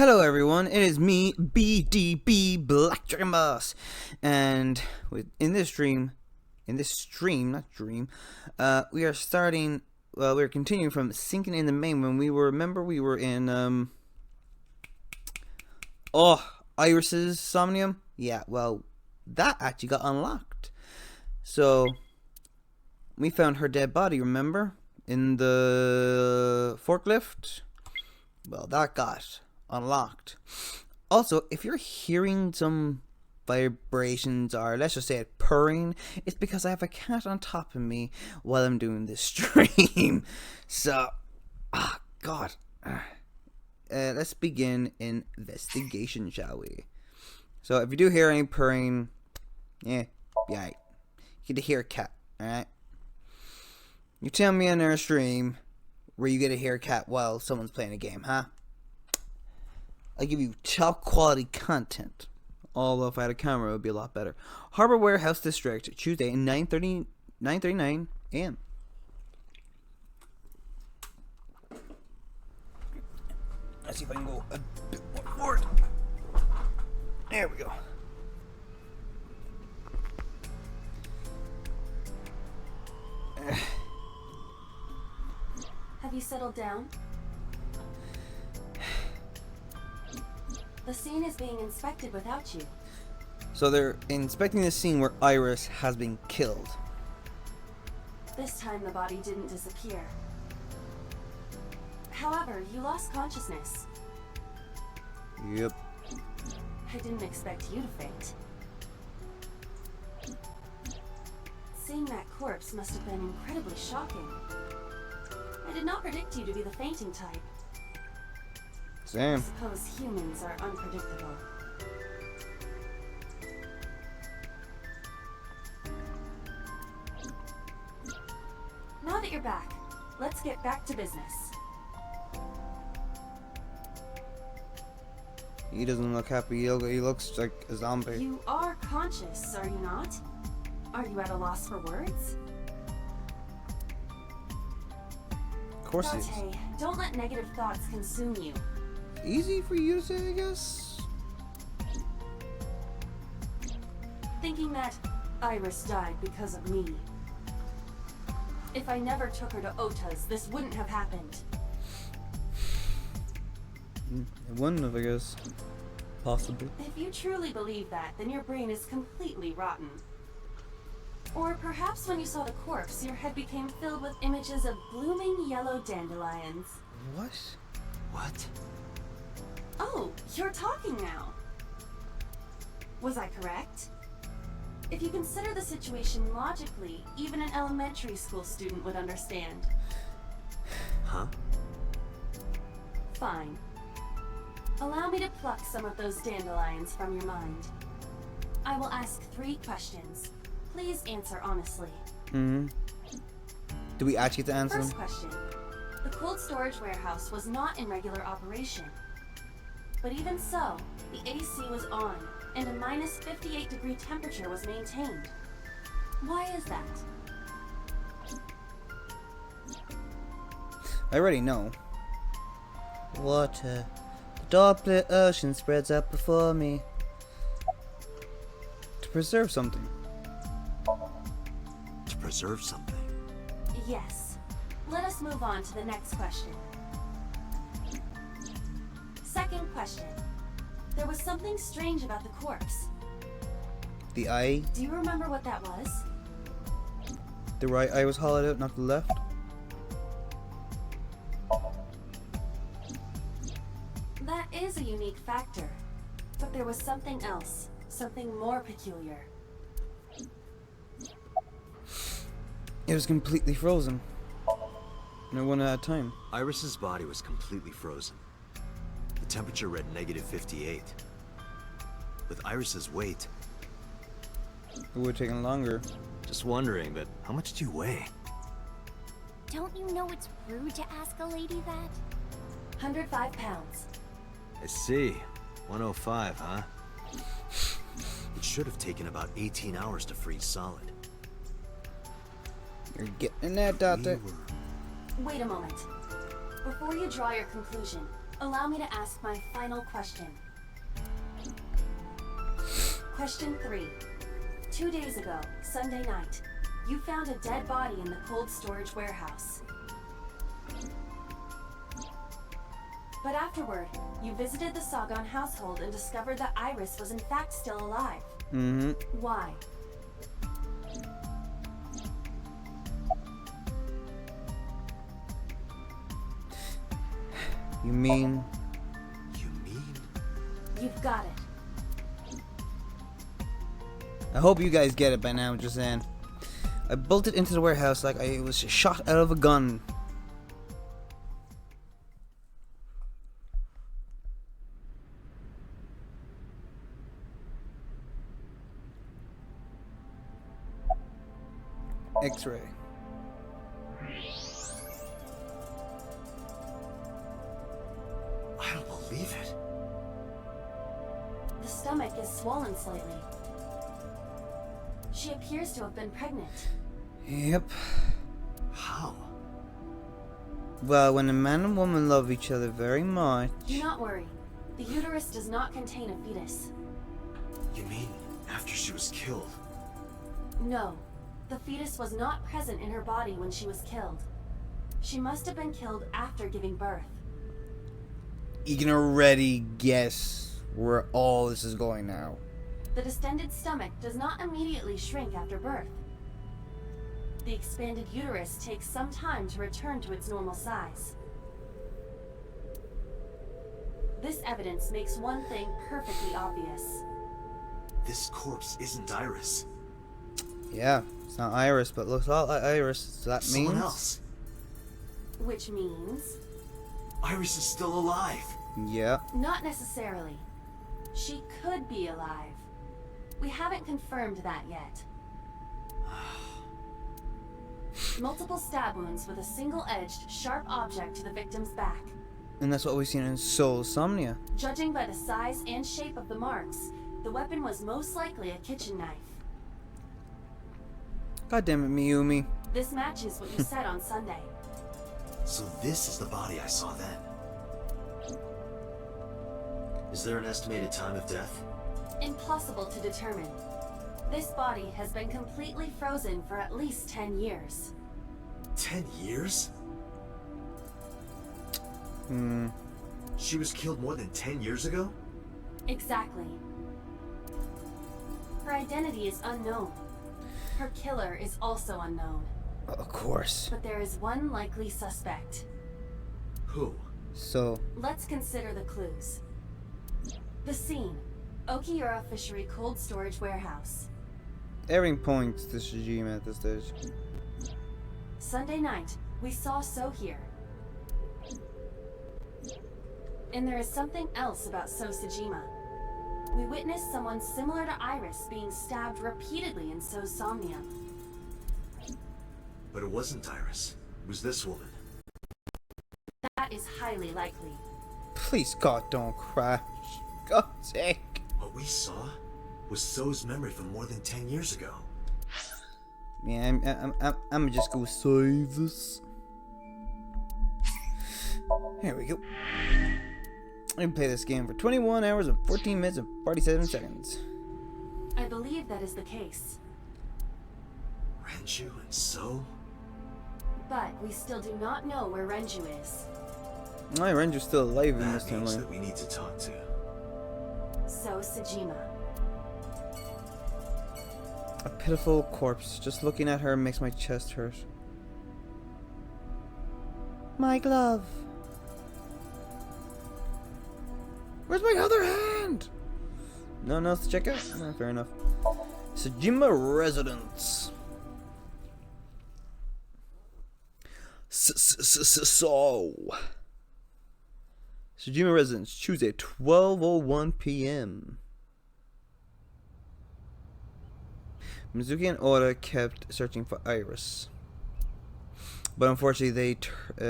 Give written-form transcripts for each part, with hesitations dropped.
Hello everyone, it is me, BDB, Black Dragon Boss, and in this stream, not dream, we are starting, we're continuing from Sinking in the Main when we were in, Iris's Somnium? Yeah, well, that actually got unlocked. So, we found her dead body, remember? In the forklift? Well, that got unlocked. Also, if you're hearing some vibrations or let's just say it purring, it's because I have a cat on top of me while I'm doing this stream. So, God. Let's begin investigation, shall we? So, if you do hear any purring, yeah, you get to hear a cat, alright? You tell me on our stream where you get to hear a cat while someone's playing a game, huh? I give you top quality content. Although if I had a camera, it would be a lot better. Harbor Warehouse District, Tuesday, 9:39 a.m. Let's see if I can go a bit more forward. There we go. Have you settled down? The scene is being inspected without you. So they're inspecting the scene where Iris has been killed. This time the body didn't disappear. However, you lost consciousness. Yep. I didn't expect you to faint. Seeing that corpse must have been incredibly shocking. I did not predict you to be the fainting type. Same. I suppose humans are unpredictable. Now that you're back, let's get back to business. He doesn't look happy. He looks like a zombie. You are conscious, are you not? Are you at a loss for words? Of course he is. Dante, don't let negative thoughts consume you. Easy for you to say, I guess. Thinking that Iris died because of me. If I never took her to Ota's, this wouldn't have happened. It wouldn't have, I guess. Possibly. If you truly believe that, then your brain is completely rotten. Or perhaps when you saw the corpse, your head became filled with images of blooming yellow dandelions. What? What? Oh, you're talking now. Was I correct? If you consider the situation logically, even an elementary school student would understand. Huh? Fine. Allow me to pluck some of those dandelions from your mind. I will ask 3 questions. Please answer honestly. Mm-hmm. Do we actually have to answer First them? question. The cold storage warehouse was not in regular operation. But even so, the AC was on, and a minus 58-degree temperature was maintained. Why is that? I already know. Water. The dark blue ocean spreads out before me. To preserve something. To preserve something? Yes. Let us move on to the next question. Second question. There was something strange about the corpse. The eye. Do you remember what that was? The right eye was hollowed out, not the left. That is a unique factor. But there was something else. Something more peculiar. It was completely frozen. No one had time. Iris's body was completely frozen. The temperature read negative 58. With Iris's weight... It would have taken longer. Just wondering, but how much do you weigh? Don't you know it's rude to ask a lady that? 105 pounds. I see. 105, huh? It should have taken about 18 hours to freeze solid. You're getting that, Doctor. We were... Wait a moment. Before you draw your conclusion, Allow me to ask my final question. Question 3. 2 days ago, Sunday night, you found a dead body in the cold storage warehouse. But afterward, you visited the Sagan household and discovered that Iris was in fact still alive. Mm-hmm. Why? You mean? You mean? You've got it. I hope you guys get it by now, just saying. I bolted into the warehouse like I was shot out of a gun. X-ray. I don't believe it. The stomach is swollen slightly. She appears to have been pregnant. Yep. How? Well, when a man and woman love each other very much... Do not worry. The uterus does not contain a fetus. You mean after she was killed? No. The fetus was not present in her body when she was killed. She must have been killed after giving birth. You can already guess where all this is going now. The distended stomach does not immediately shrink after birth. The expanded uterus takes some time to return to its normal size. This evidence makes one thing perfectly obvious. This corpse isn't Iris. Yeah, it's not Iris, but looks a lot like Iris. So that Someone means... else. Which means... Iris is still alive. Yeah. Not necessarily. She could be alive. We haven't confirmed that yet. Multiple stab wounds with a single-edged, sharp object to the victim's back. And that's what we've seen in So Somnia. Judging by the size and shape of the marks, the weapon was most likely a kitchen knife. God damn it, Miyumi. This matches what you said on Sunday. So this is the body I saw then. Is there an estimated time of death? Impossible to determine. This body has been completely frozen for at least 10 years. 10 years? Hmm. She was killed more than 10 years ago? Exactly. Her identity is unknown. Her killer is also unknown. Of course. But there is one likely suspect. Who? So, Let's consider the clues. The scene. Okiura Fishery Cold Storage Warehouse. everything points to Sejima at this stage. Sunday night, we saw So here. And there is something else about So Sejima. We witnessed someone similar to Iris being stabbed repeatedly in So's Somnium. But it wasn't Iris. It was this woman. That is highly likely. Please, God, don't crash. God's sake. What we saw was So's memory from more than 10 years ago. Yeah, I'm just gonna save this. Here we go. I can play this game for 21 hours and 14 minutes and 47 seconds. I believe that is the case. Renju and So? But we still do not know where Renju is. My Ranger's still alive in this That means timeline. that we need to talk to. So Sejima. A pitiful corpse. Just looking at her makes my chest hurt. My glove. Where's my other hand? No one else to check out? Fair enough. Sejima Residence. So. Sejima Residence, Tuesday, 12:01 p.m. Mizuki and Oda kept searching for Iris. But unfortunately, they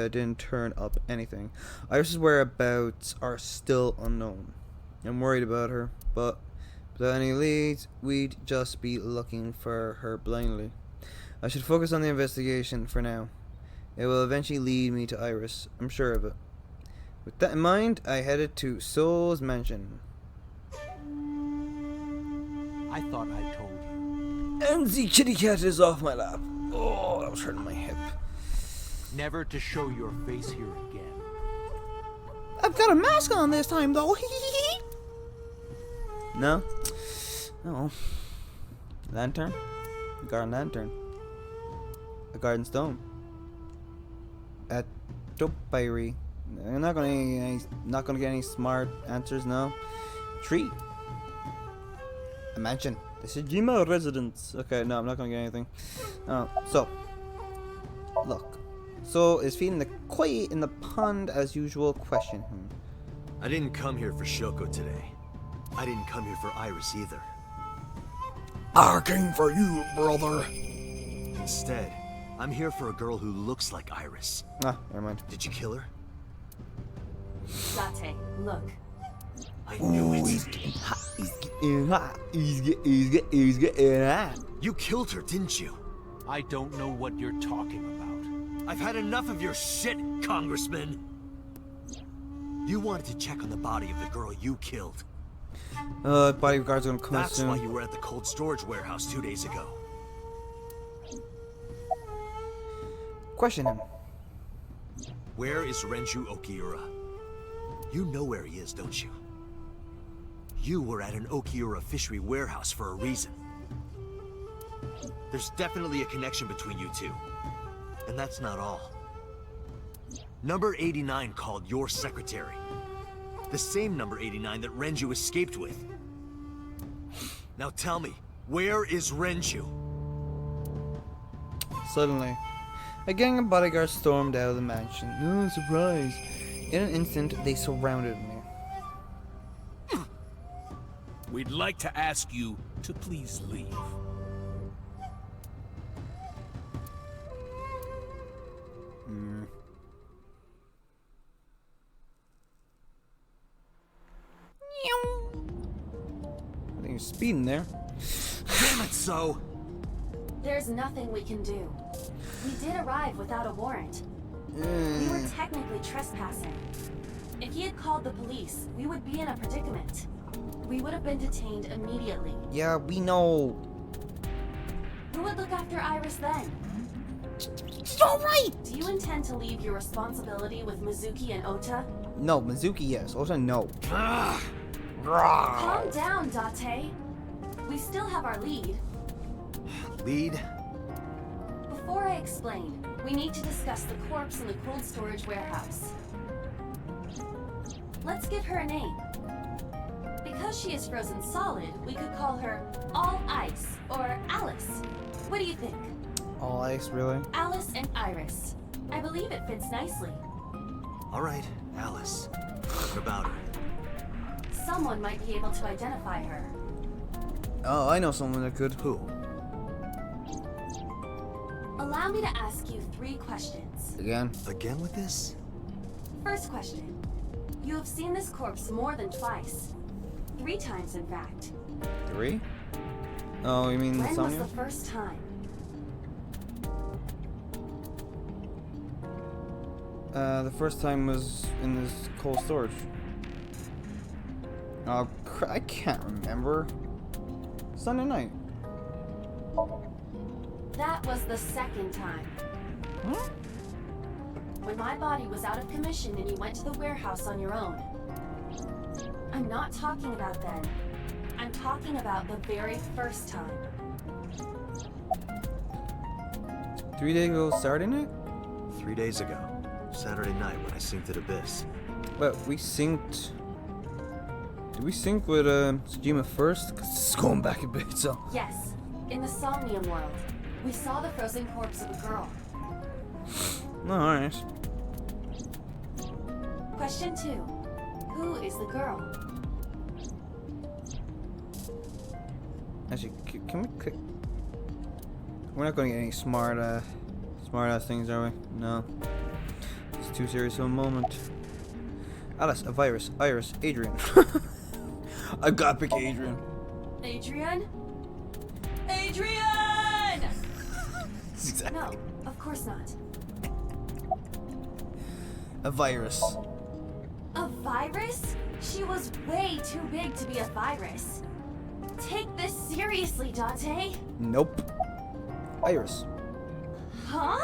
didn't turn up anything. Iris's whereabouts are still unknown. I'm worried about her, but without any leads, we'd just be looking for her blindly. I should focus on the investigation for now. It will eventually lead me to Iris, I'm sure of it. With that in mind, I headed to Soul's mansion. I thought I told you. And the kitty cat is off my lap. Oh, that was hurting my hip. Never to show your face here again. I've got a mask on this time, though. No? No. Lantern? Garden lantern. A garden stone. A topiary. I'm not gonna get any smart answers, no. Tree. A mansion. The Sejima residence. Okay, no, I'm not gonna get anything. So, look. So is feeding the koi in the pond as usual? Question him. I didn't come here for Shoko today. I didn't come here for Iris either. I came for you, brother. Instead, I'm here for a girl who looks like Iris. Ah, never mind. Did you kill her? Date, look. I knew it. He's getting hot. He's getting hot. You killed her, didn't you? I don't know what you're talking about. I've had enough of your shit, Congressman. You wanted to check on the body of the girl you killed. Bodyguards are gonna come That's soon. why you were at the cold storage warehouse 2 days ago. Question him. Where is Renju Okiura? You know where he is, don't you? You were at an Okiura fishery warehouse for a reason. There's definitely a connection between you two. And that's not all. Number 89 called your secretary. The same number 89 that Renju escaped with. Now tell me, where is Renju? Suddenly, a gang of bodyguards stormed out of the mansion. No surprise. In an instant, they surrounded me. We'd like to ask you to please leave. I think you're speeding there. Damn it, So! There's nothing we can do. We did arrive without a warrant. We were technically trespassing. If he had called the police, we would be in a predicament. We would have been detained immediately. Yeah, we know. Who would look after Iris then? It's alright! Do you intend to leave your responsibility with Mizuki and Ota? No, Mizuki, yes. Ota, no. Calm down, Date. We still have our lead. Lead? Before I explain, we need to discuss the corpse in the cold storage warehouse. Let's give her a name. Because she is frozen solid, we could call her All Ice or Alice. What do you think? All ice, really? Alice and Iris. I believe it fits nicely. Alright, Alice. What about her? Someone might be able to identify her. Oh, I know someone that could. Who? Allow me to ask you 3 questions. Again? Again with this? First question. You have seen this corpse more than twice. 3 times, in fact. 3? Oh, you mean the When was Somnium? the first time? The first time was in this cold storage. Oh, I can't remember. Sunday night. That was the second time. Huh? When my body was out of commission and you went to the warehouse on your own. I'm not talking about then. I'm talking about the very first time. 3 days ago, Saturday night? 3 days ago. Saturday night when I synced at Abyss. But we synced. Did we sync with Sejima first? Cause it's going back a bit, so. Yes, in the Somnium world, we saw the frozen corpse of a girl. No, alright. Question 2. Who is the girl? Actually, can we click? We're not gonna get any smart ass things, are we? No. It's too serious of a moment. Alice, a virus, Iris, Adrian. I gotta pick Adrian. Adrian? Adrian! Exactly. No, of course not. A virus. A virus? She was way too big to be a virus. Take this seriously, Date. Nope. Iris. Huh?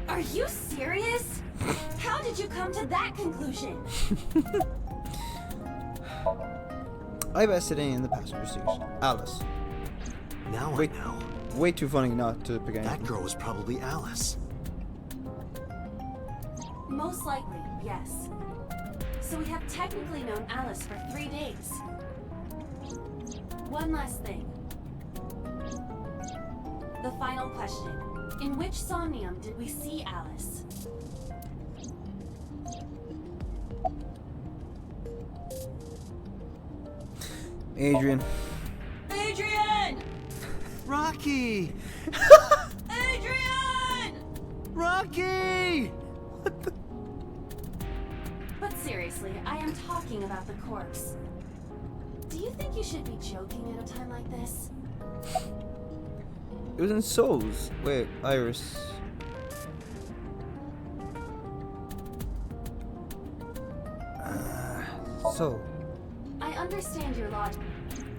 Are you serious? How did you come to that conclusion? Iris sitting in the passenger seat. Alice. Now Wait. I know. Way too funny not to pick That anything. girl was probably Alice. Most likely, yes. So we have technically known Alice for 3 days. One last thing. The final question. In which Somnium did we see Alice? Adrian. Adrian! Rocky! Adrian! Rocky! But seriously, I am talking about the corpse. Do you think you should be joking at a time like this? It was in Souls. Wait, Iris. So, I understand your logic.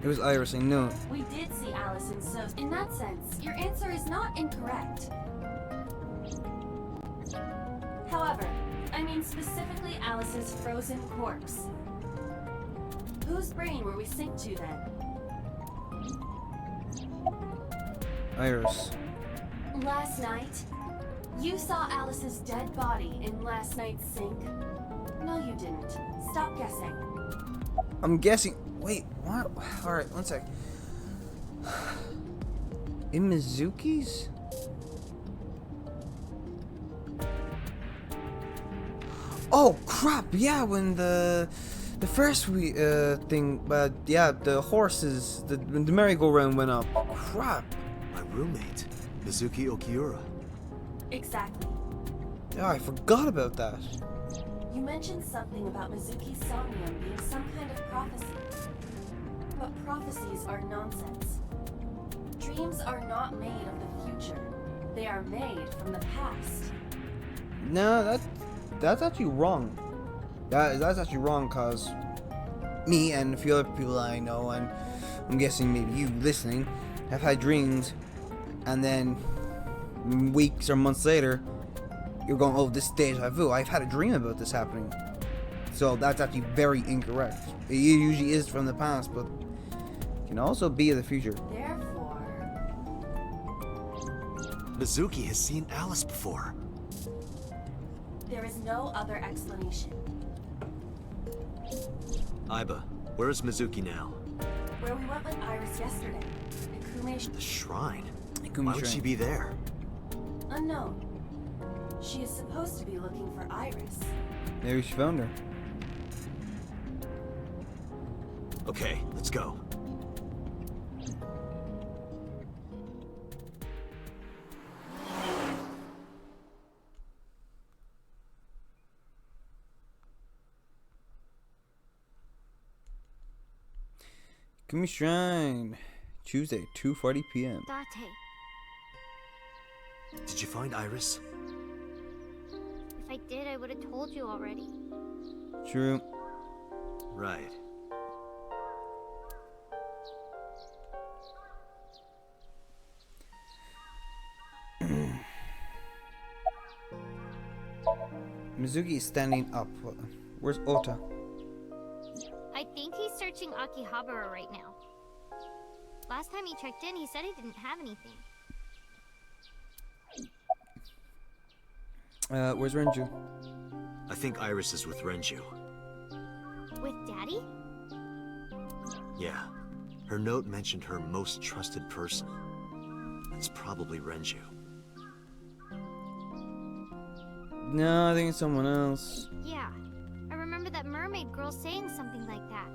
it was Iris, I know. We did see Alice in So. In that sense, your answer is not incorrect. However, I mean specifically Alice's frozen corpse. Whose brain were we synced to then? Iris. Last night? You saw Alice's dead body in last night's sync? No, you didn't. Stop guessing. I'm guessing. Wait, what? Alright, one sec. In Mizuki's? Oh crap! Yeah, when the first thing, but yeah, the horses, when the merry-go-round went up. Crap! My roommate, Mizuki Okiura. Exactly. Yeah, I forgot about that. You mentioned something about Mizuki's Somnium being some kind of prophecy. But prophecies are nonsense. Dreams are not made of the future. They are made from the past. No, that's actually wrong. That's actually wrong, cause me and a few other people I know, and I'm guessing maybe you listening, have had dreams, and then weeks or months later, you're going, oh, this is deja vu. I've had a dream about this happening. So that's actually very incorrect. It usually is from the past, but it can also be of the future. Therefore, Mizuki has seen Alice before. there is no other explanation. Aiba, where is Mizuki now? Where we went with Iris yesterday. Ikume The shrine. Ikumi Why would Shrine. she be there? unknown. She is supposed to be looking for Iris. Maybe she found her. Okay, let's go. Ikumi Shrine. Tuesday, 2:40 p.m. Date, Did you find Iris? if I did, I would have told you already. True. Right. Mizuki is standing up. Where's Ota? I think he's searching Akihabara right now. Last time he checked in, he said he didn't have anything. Where's Renju? I think Iris is with Renju. With Daddy? Yeah. Her note mentioned her most trusted person. It's probably Renju. No, I think it's someone else. Yeah. I remember that mermaid girl saying something like that.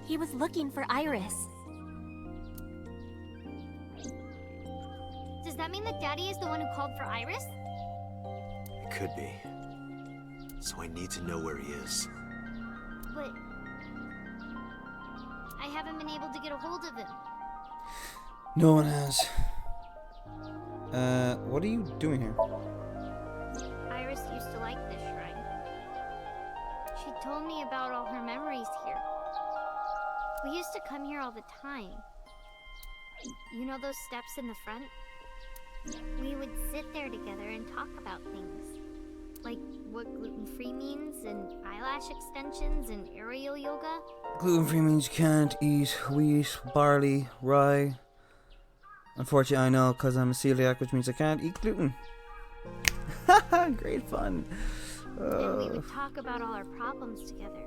He was looking for Iris. Does that mean that Daddy is the one who called for Iris? It could be. So I need to know where he is. But I haven't been able to get a hold of him. No one has. What are you doing here? Iris used to like this shrine. She told me about all her memories here. We used to come here all the time. You know those steps in the front? We would sit there together and talk about things. Like what gluten-free means, and eyelash extensions, and aerial yoga. Gluten-free means you can't eat wheat, barley, rye. Unfortunately, I know, because I'm a celiac, which means I can't eat gluten. Great fun. And we would talk about all our problems together.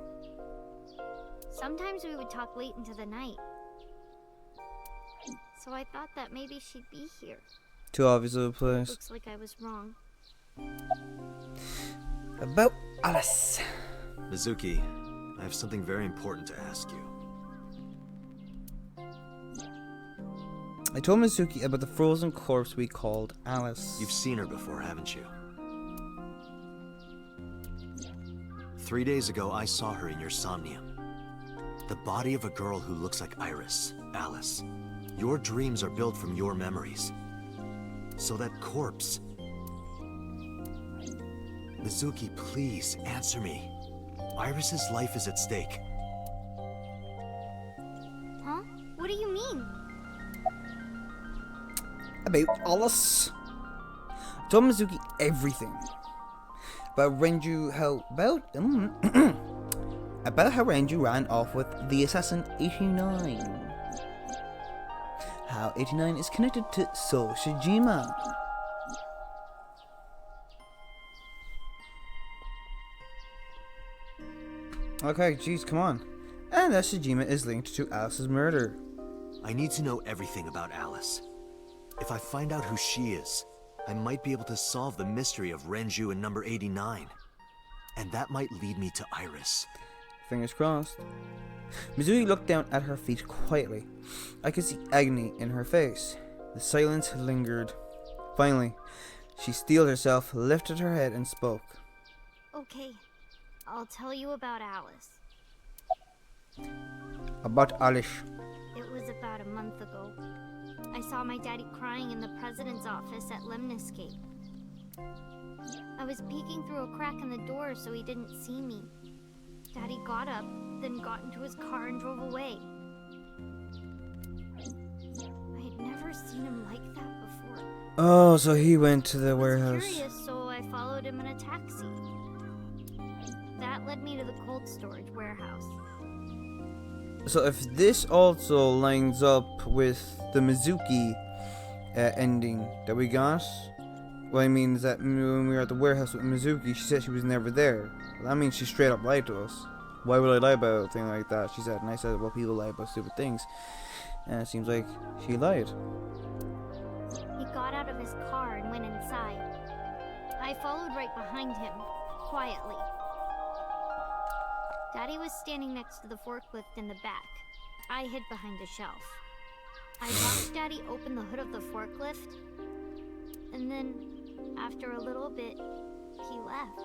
Sometimes we would talk late into the night. So I thought that maybe she'd be here. Too obvious of a place. Looks like I was wrong. About Alice. Mizuki, I have something very important to ask you. I told Mizuki about the frozen corpse we called Alice. You've seen her before, haven't you? 3 days ago, I saw her in your Somnium. The body of a girl who looks like Iris, Alice. Your dreams are built from your memories. So that corpse... Mizuki, please, answer me. Iris's life is at stake. Huh? What do you mean? About Alice. I told Mizuki everything. About Renju, about how Renju ran off with the assassin 89. How 89 is connected to So Sejima. Okay, geez, come on. And that Sejima is linked to Alice's murder. I need to know everything about Alice. If I find out who she is, I might be able to solve the mystery of Renju and number 89. And that might lead me to Iris. Fingers crossed. Mizuki looked down at her feet quietly. I could see agony in her face. The silence lingered. Finally, she steeled herself, lifted her head, and spoke. Okay, I'll tell you about Alice. About Alice. It was about a month ago. I saw my daddy crying in the president's office at Lemniscape. I was peeking through a crack in the door so he didn't see me. Daddy got up, then got into his car and drove away. I had never seen him like that before. Oh, so he went to the I was warehouse. curious, so I followed him in a taxi. That led me to the cold storage warehouse. So if this also lines up with the Mizuki ending that we got, what I mean is that when we were at the warehouse with Mizuki, she said she was never there. Well, that means she straight up lied to us. Why would I lie about a thing like that? She said, and I said, well, people lie about stupid things. And it seems like she lied. He got out of his car and went inside. I followed right behind him, quietly. Daddy was standing next to the forklift in the back. I hid behind a shelf. I watched Daddy open the hood of the forklift, and then, after a little bit, he left.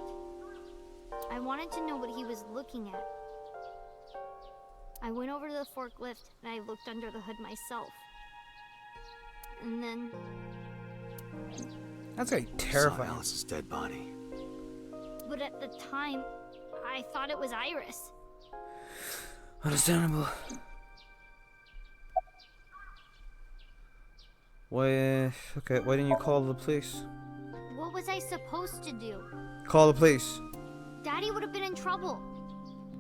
I wanted to know what he was looking at. I went over to the forklift and I looked under the hood myself. And then... That's very Saw terrifying. Alice's dead body. But at the time, I thought it was Iris. Understandable. Why, okay, why didn't you call the police? What was I supposed to do? Call the police. Daddy would have been in trouble.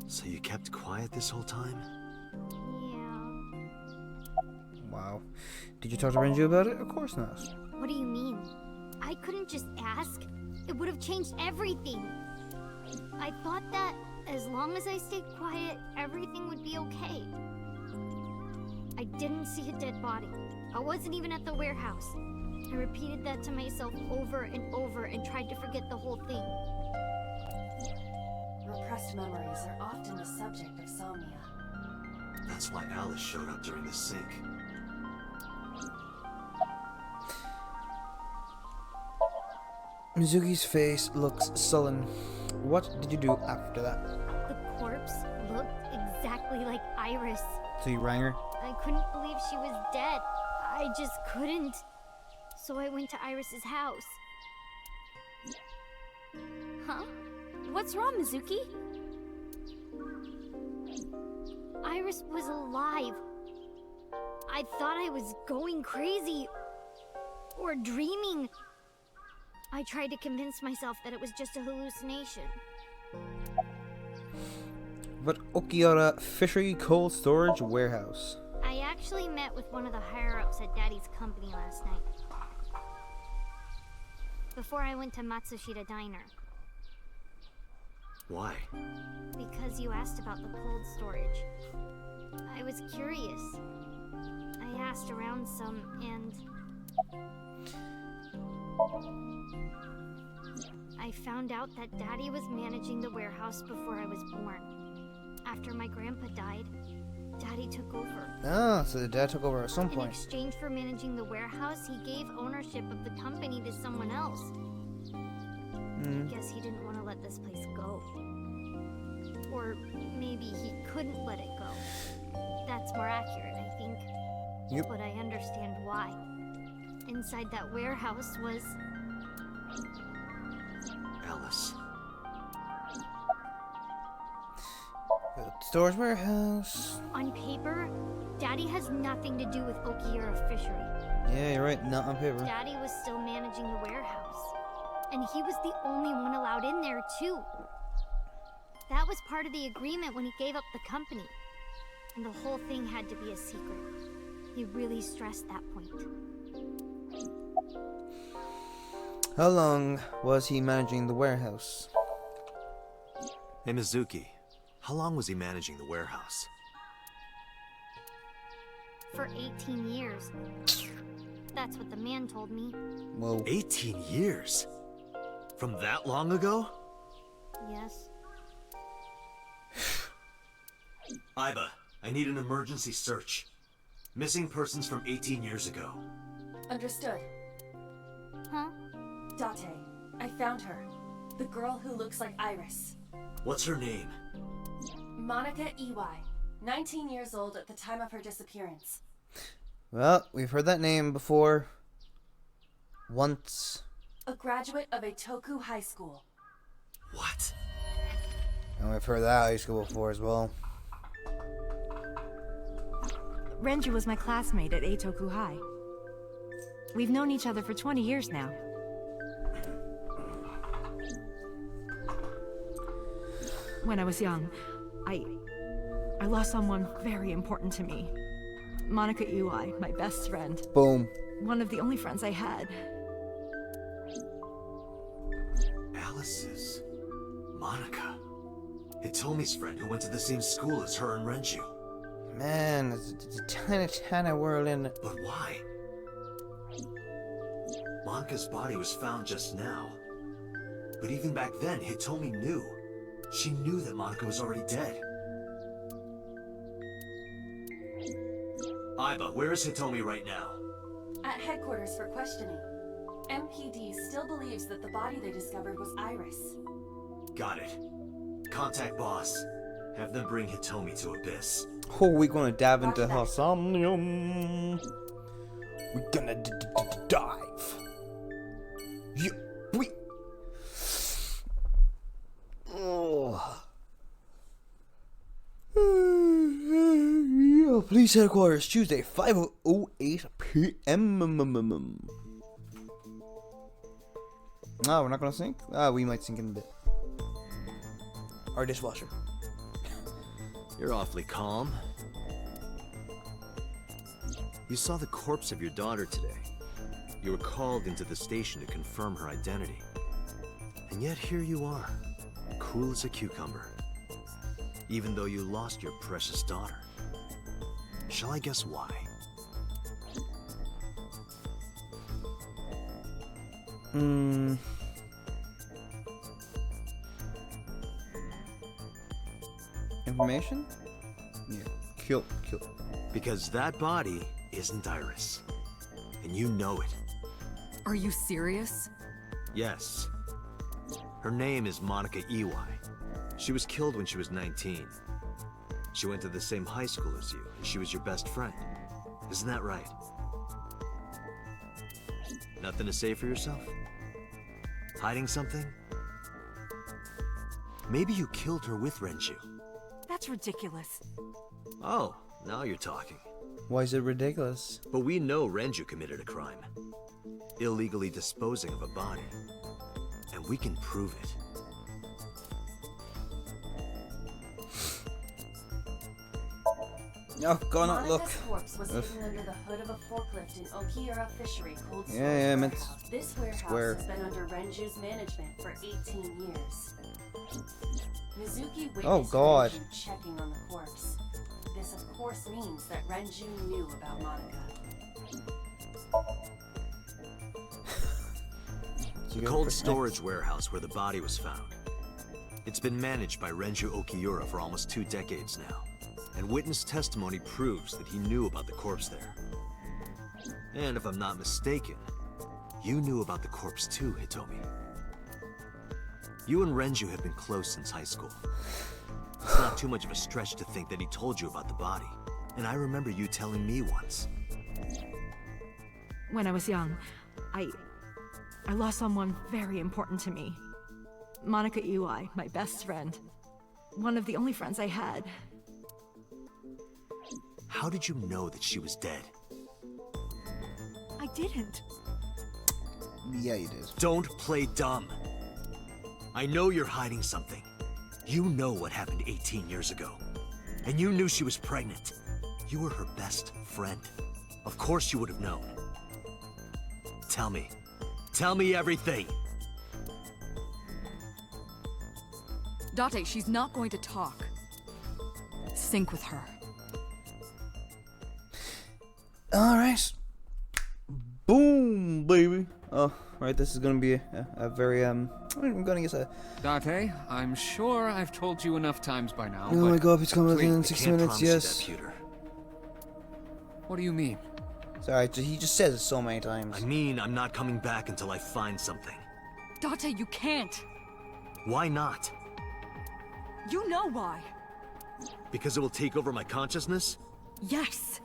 So you kept quiet this whole time? Yeah. Wow. Did you talk to Renju about it? Of course not. What do you mean? I couldn't just ask. It would have changed everything. I thought that as long as I stayed quiet, everything would be okay. I didn't see a dead body. I wasn't even at the warehouse. I repeated that to myself over and over and tried to forget the whole thing. Repressed memories are often the subject of somnia. That's why Alice showed up during the sync. Mizuki's face looks sullen. What did you do after that? The corpse looked exactly like Iris. So you rang her? I couldn't believe she was dead. I just couldn't. so I went to Iris's house. Huh? What's wrong, Mizuki? Iris was alive. I thought I was going crazy. Or dreaming. I tried to convince myself that it was just a hallucination. But Okiura Fishery Cold Storage Warehouse. I actually met with one of the higher-ups at Daddy's company last night. Before I went to Matsushita Diner. Why? Because you asked about the cold storage. I was curious. I asked around some, and I found out that Daddy was managing the warehouse before I was born. After my grandpa died, Daddy took over. Ah, so the dad took over at some In point. exchange for managing the warehouse, he gave ownership of the company to someone else. I guess he didn't want to let this place go. Or maybe he couldn't let it go. That's more accurate, I think. Yep. But I understand why. Inside that warehouse was... Alice. Storage warehouse. On paper, Daddy has nothing to do with Okiura Fishery. Yeah, you're right. Not on paper. Daddy was still managing the warehouse. And he was the only one allowed in there, too. That was part of the agreement when he gave up the company. And the whole thing had to be a secret. He really stressed that point. How long was he managing the warehouse? Hey, Mizuki. How long was he managing the warehouse? For 18 years. That's what the man told me. Whoa. 18 years? From that long ago? Yes. Iba, I need an emergency search. Missing persons from 18 years ago. Understood. Huh? Date, I found her. The girl who looks like Iris. What's her name? Monica Iwai. 19 years old at the time of her disappearance. Well, we've heard that name before. Once. A graduate of Eitoku High School. What? And we've heard that high school before as well. Renju was my classmate at Eitoku High. We've known each other for 20 years now. When I was young, I lost someone very important to me. Monica Iwai, my best friend. Boom. One of the only friends I had. Alice's Monica. Hitomi's friend who went to the same school as her and Renju. Man, it's a tiny world in it. But why? Monica's body was found just now. But even back then, Hitomi knew. She knew that Monica was already dead. Iba, where is Hitomi right now? At headquarters for questioning. MPD still believes that the body they discovered was Iris. Got it. Contact boss. Have them bring Hitomi to Abyss. Oh, we're gonna dive into Roger that. Somnium. We're gonna dive. Yeah, we. Oh. Yeah, police headquarters, Tuesday, 5:08 p.m. No, we're not gonna sync? We might sync in a bit. Our dishwasher. You're awfully calm. You saw the corpse of your daughter today. You were called into the station to confirm her identity. And yet here you are, cool as a cucumber. Even though you lost your precious daughter. Shall I guess why? Information? Yeah. Kill. Because that body isn't Iris. And you know it. Are you serious? Yes. Her name is Monica Iwai. She was killed when she was 19. She went to the same high school as you, and she was your best friend. Isn't that right? Nothing to say for yourself? Hiding something? Maybe you killed her with Renju. That's ridiculous. Oh, now you're talking. Why is it ridiculous? But we know Renju committed a crime. Illegally disposing of a body. And we can prove it. Oh, go not look. Monika's corpse was hidden under the hood of a forklift in Okiura Fishery cold storage Yeah, meant warehouse. This warehouse square. has been under Renju's management for 18 years. Mizuki witnessed Oh, God. Renju checking on the corpse. This, of course, means that Renju knew about Monika. The cold storage warehouse where the body was found. It's been managed by Renju Okiura for almost 2 decades now. And witness testimony proves that he knew about the corpse there. And if I'm not mistaken, you knew about the corpse too, Hitomi. You and Renju have been close since high school. It's not too much of a stretch to think that he told you about the body. And I remember you telling me once. When I was young, I lost someone very important to me. Monika Iwai, my best friend. One of the only friends I had. How did you know that she was dead? I didn't. Yeah, you did. Don't play dumb. I know you're hiding something. You know what happened 18 years ago. And you knew she was pregnant. You were her best friend. Of course you would have known. Tell me. Tell me everything. Date, she's not going to talk. Sync with her. Alright. Boom, baby. Oh, right, this is gonna be a very, I'm gonna guess a... Date, I'm sure I've told you enough times by now, Oh my but god, it's coming please, in I 60 can't minutes, promise you yes. that, Pewter. what do you mean? Sorry, he just says it so many times. I mean, I'm not coming back until I find something. Date, you can't. Why not? You know why. Because it will take over my consciousness? Yes.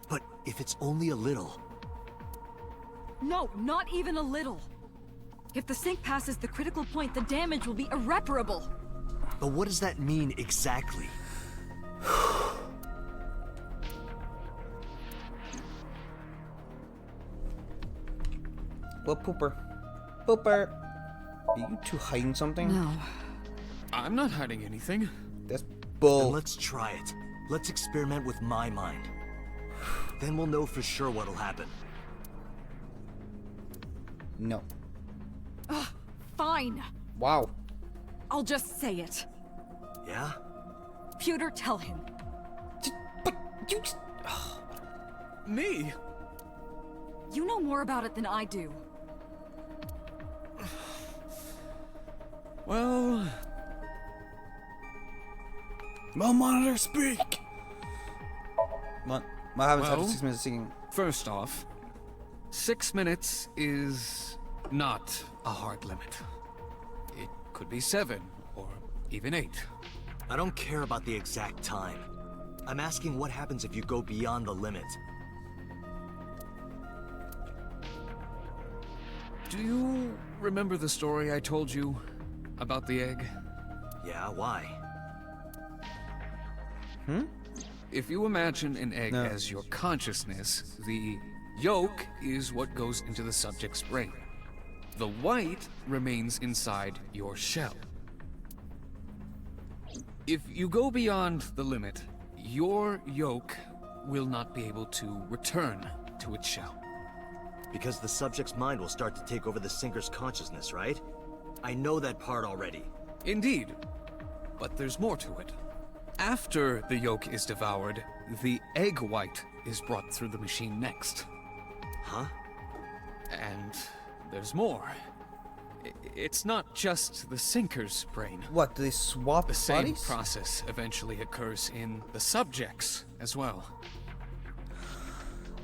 But if it's only a little... No, not even a little. If the sync passes the critical point, the damage will be irreparable. But what does that mean exactly? Well, Pooper. Pooper! Are you two hiding something? No. I'm not hiding anything. That's Then bull. let's try it. Let's experiment with my mind. Then we'll know for sure what'll happen. No. Fine. Wow. I'll just say it. Yeah? Pewter, tell him. But you just... Me? You know more about it than I do. Well, Well, monitor, speak! What happens after Well- 6 minutes of singing? first off, 6 minutes is not a hard limit. It could be 7, or even 8. I don't care about the exact time. I'm asking what happens if you go beyond the limit. Do you remember the story I told you about the egg? Yeah, why? If you imagine an egg No. as your consciousness, the yolk is what goes into the subject's brain. The white remains inside your shell. If you go beyond the limit, your yolk will not be able to return to its shell. Because the subject's mind will start to take over the sinker's consciousness, right? I know that part already. Indeed, but there's more to it. After the yolk is devoured, the egg white is brought through the machine next. Huh? And there's more. It's not just the sinker's brain. What, do they swap The same bodies? process eventually occurs in the subjects as well.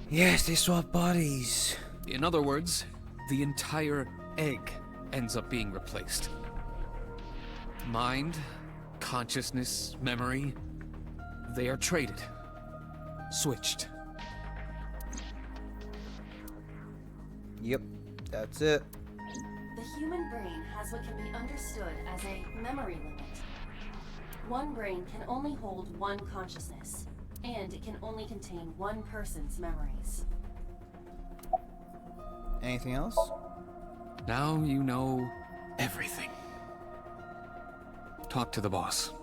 Yes, they swap bodies. In other words, the entire egg ends up being replaced. Mind, consciousness, memory, they are traded. Switched. Yep. That's it. The human brain has what can be understood as a memory limit. One brain can only hold one consciousness, and it can only contain one person's memories. Anything else? Now you know everything. Talk to the boss.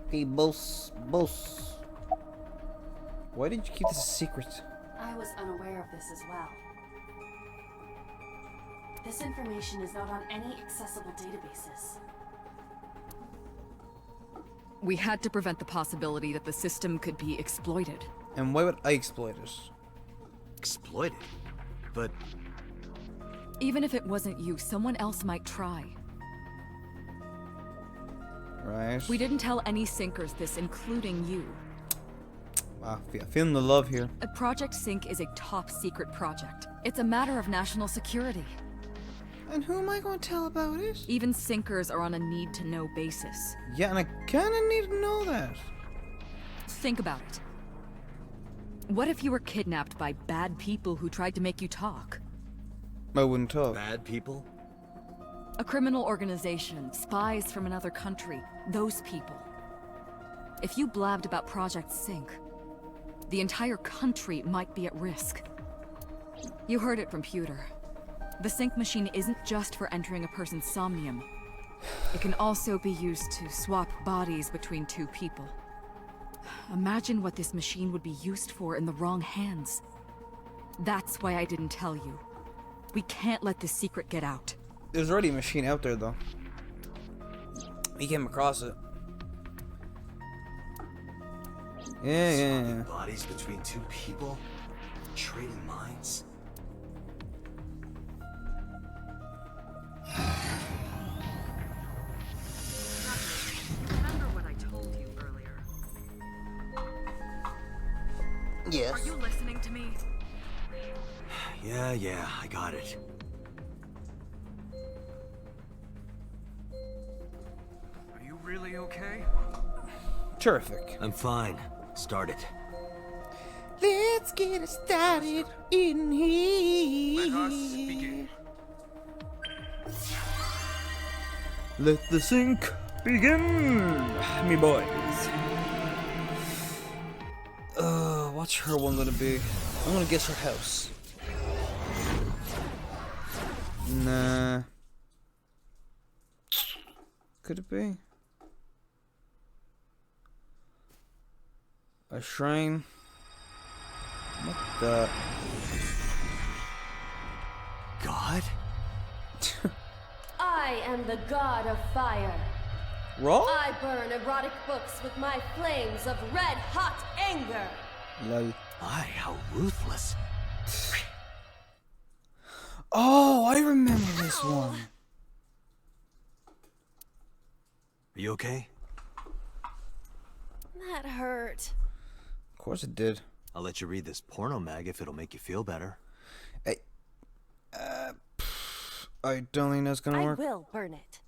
Hey, boss. Why did you keep this a secret? I was unaware of this as well. This information is not on any accessible databases. We had to prevent the possibility that the system could be exploited. And why would I exploit it? Exploited? But Even if it wasn't you, someone else might try. Right. We didn't tell any Syncers this, including you. Wow, feeling the love here. A Project Sync is a top secret project. It's a matter of national security. And who am I going to tell about it? Even Syncers are on a need-to-know basis. Yeah, and I kind of need to know that. Think about it. What if you were kidnapped by bad people who tried to make you talk? I wouldn't talk. bad people? A criminal organization, spies from another country, those people. If you blabbed about Project Sync, the entire country might be at risk. You heard it from Pewter. The Sync machine isn't just for entering a person's Somnium. It can also be used to swap bodies between two people. Imagine what this machine would be used for in the wrong hands. That's why I didn't tell you. We can't let this secret get out. There's already a machine out there, though. We came across it. Yeah. Bodies between two people? Trading minds? Remember what I told you earlier? Yes. Are you listening to me? Yeah, I got it. Are you really okay? Terrific. I'm fine. Start it. Let's get it started in here. Let us begin. Let the sync begin, me boys. What's her one gonna be? I'm gonna guess her house. Nah. Could it be? A shrine? What the? God? I am the god of fire. Raw? I burn erotic books with my flames of red-hot anger. Lol. My, how ruthless. Oh, I remember this one. Are you okay? That hurt. Of course it did. I'll let you read this porno mag if it'll make you feel better. Hey, I don't think that's gonna I work. will burn it.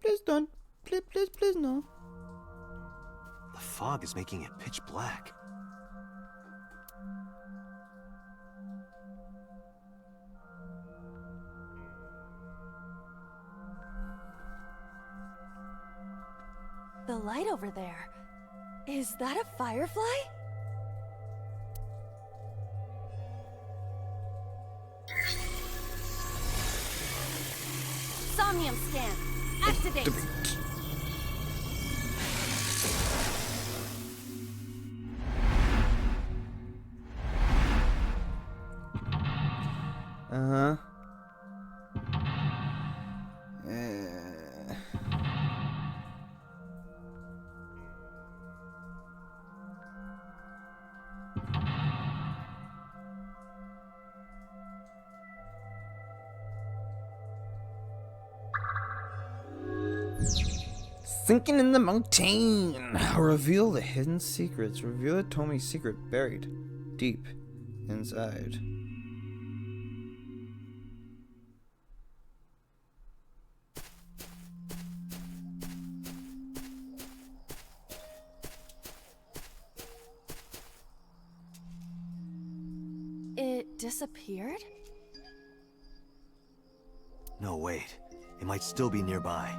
Please don't. Please no. The fog is making it pitch black. The light over there. Is that a firefly? Somnium scan. Activate. Uh-huh. Sinking in the mountain. Reveal the hidden secrets. Reveal Tommy's secret buried deep inside. It disappeared? No, wait. It might still be nearby.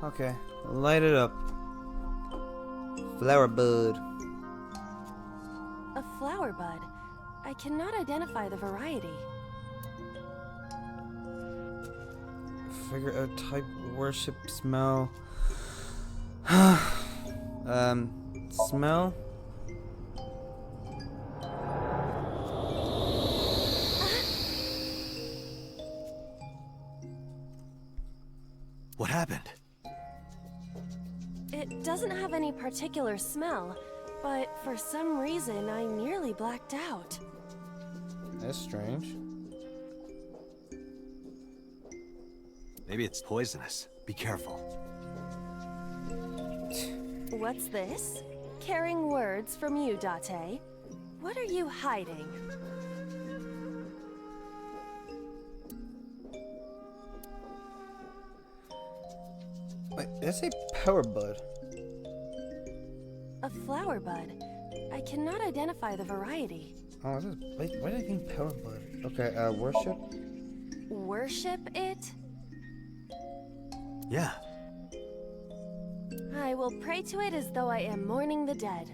Okay, light it up. Flower bud. A flower bud. I cannot identify the variety. Figure out type, worship, smell. Smell. What happened? It doesn't have any particular smell, but for some reason I nearly blacked out. That's strange. Maybe it's poisonous. Be careful. What's this? Caring words from you, Date. What are you hiding? Wait, that's a power bud. A flower bud. I cannot identify the variety. Oh, this is, wait, why did I think power bud? Okay, worship. Worship it? Yeah. I will pray to it as though I am mourning the dead.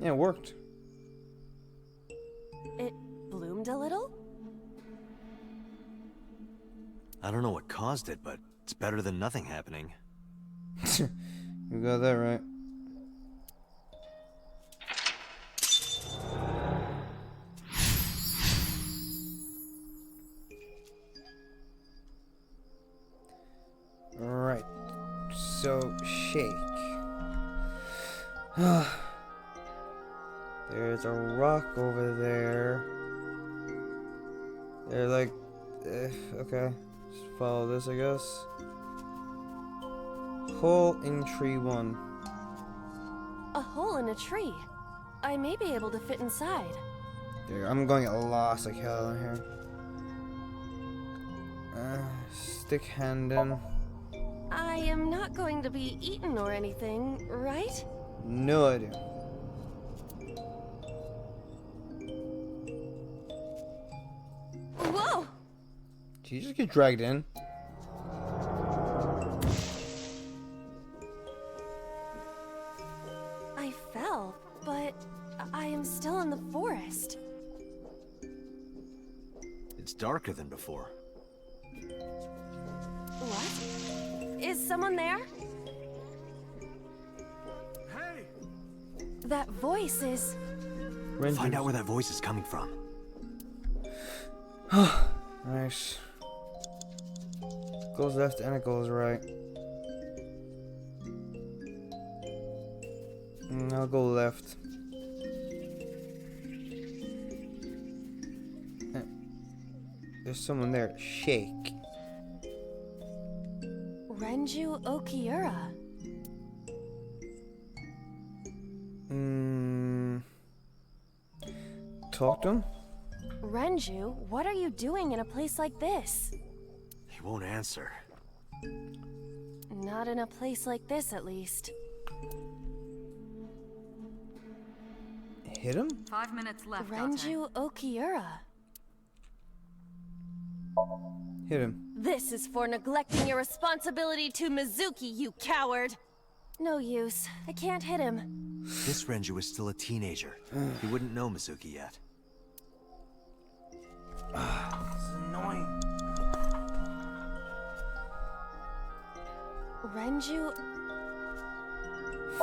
Yeah, it worked. It bloomed a little? I don't know what caused it, but it's better than nothing happening. You got that right. Right. So, shake. There's a rock over there. They're like, okay. Just follow this, I guess. Hole in tree 1. A hole in a tree. I may be able to fit inside. There, I'm going to get lost like hell in here. Stick hand in. I am not going to be eaten or anything, right? No idea. Whoa! Did you just get dragged in? I fell, but I am still in the forest. It's darker than before. What? Is someone there? Hey! That voice is... Find out where that voice is coming from. Nice. Goes left and it goes right. I'll go left. There's someone there. Shake. Renju Okiura. Talk to him? Renju, what are you doing in a place like this? He won't answer. Not in a place like this, at least. Hit him? 5 minutes left, Date. Renju Okiura. Hit him. This is for neglecting your responsibility to Mizuki, you coward! No use. I can't hit him. This Renju is still a teenager. He wouldn't know Mizuki yet. This is annoying. Renju...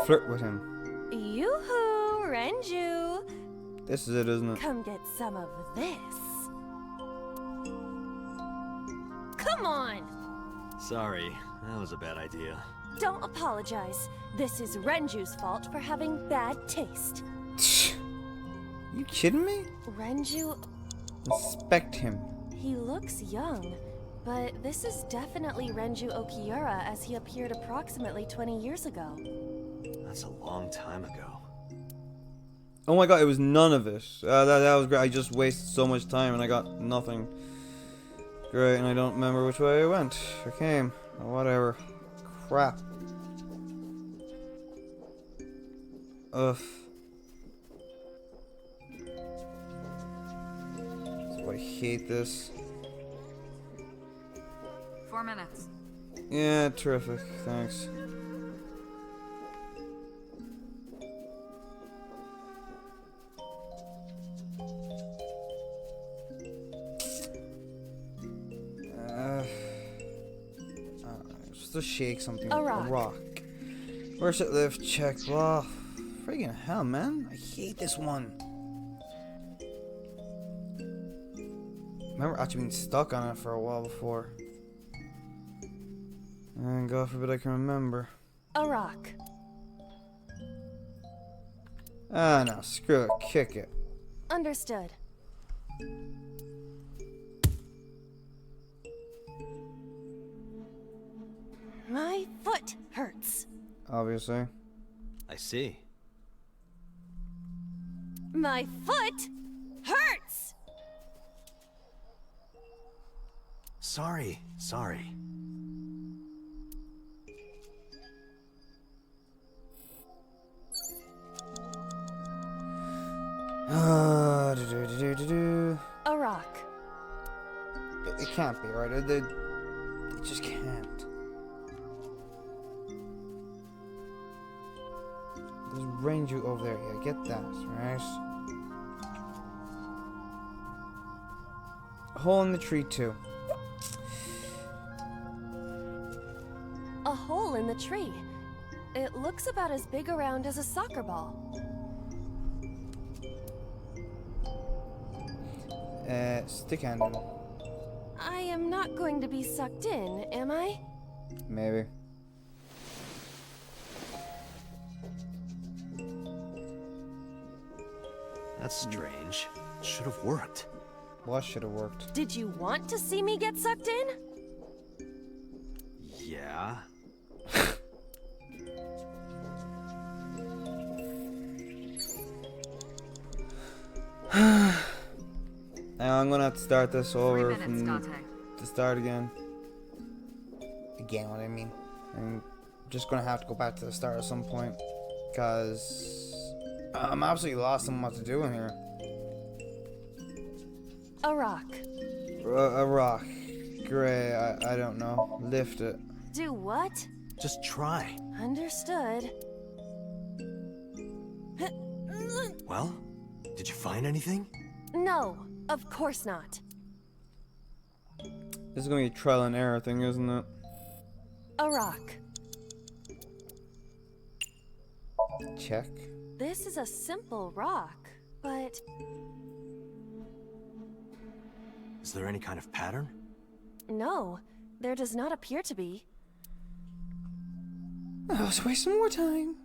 Flirt with him. Yoo-hoo, Renju! This is it, isn't it? Come get some of this. Come on! Sorry, that was a bad idea. Don't apologize. This is Renju's fault for having bad taste. You kidding me? Renju... Inspect him. He looks young, but this is definitely Renju Okiura as he appeared approximately 20 years ago. That's a long time ago. Oh my god, it was none of it. That was great. I just wasted so much time and I got nothing. Great, and I don't remember which way I went or came or whatever. Crap. Ugh. So I hate this. 4 minutes. Yeah, terrific. Thanks. Just to shake something. A rock. Where's it live? Check. Oh, friggin' hell, man. I hate this one. I remember actually being stuck on it for a while before. And God forbid I can remember. A rock. Ah, no. Screw it. Kick it. Understood. My foot hurts. Obviously. I see. My foot hurts! Sorry. A rock. It can't be, right? It just can't. There's Renju over there. Yeah, get that, right? A hole in the tree, too. A hole in the tree. It looks about as big around as a soccer ball. Stick-handed. I am not going to be sucked in, am I? Maybe. That's strange. Should have worked. What should have worked? Did you want to see me get sucked in? Yeah. Now I'm gonna have to start this 3 over minutes, from Dante. the start again. Again, what I mean. I'm just gonna have to go back to the start at some point. Because I'm absolutely lost on what to do in here. A rock. A rock. Great, I don't know. Lift it. Do what? Just try. Understood. Well, did you find anything? No, of course not. This is gonna be a trial and error thing, isn't it? A rock. Check. This is a simple rock, but Is there any kind of pattern? no, there does not appear to be. I was wasting more time.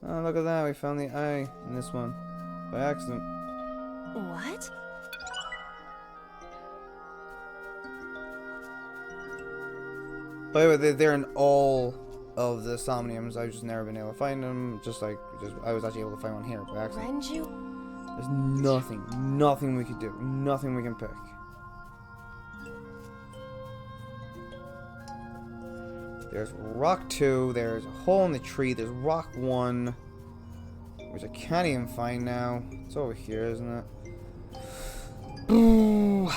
Oh, look at that. We found the eye in this one. By accident. What? By the way, they're in all of the Somniums. I've just never been able to find them. I was actually able to find one here by accident. Renju? There's nothing we could do. Nothing we can pick. There's rock 2, there's a hole in the tree, there's rock 1, which I can't even find now. It's over here, isn't it? Ooh.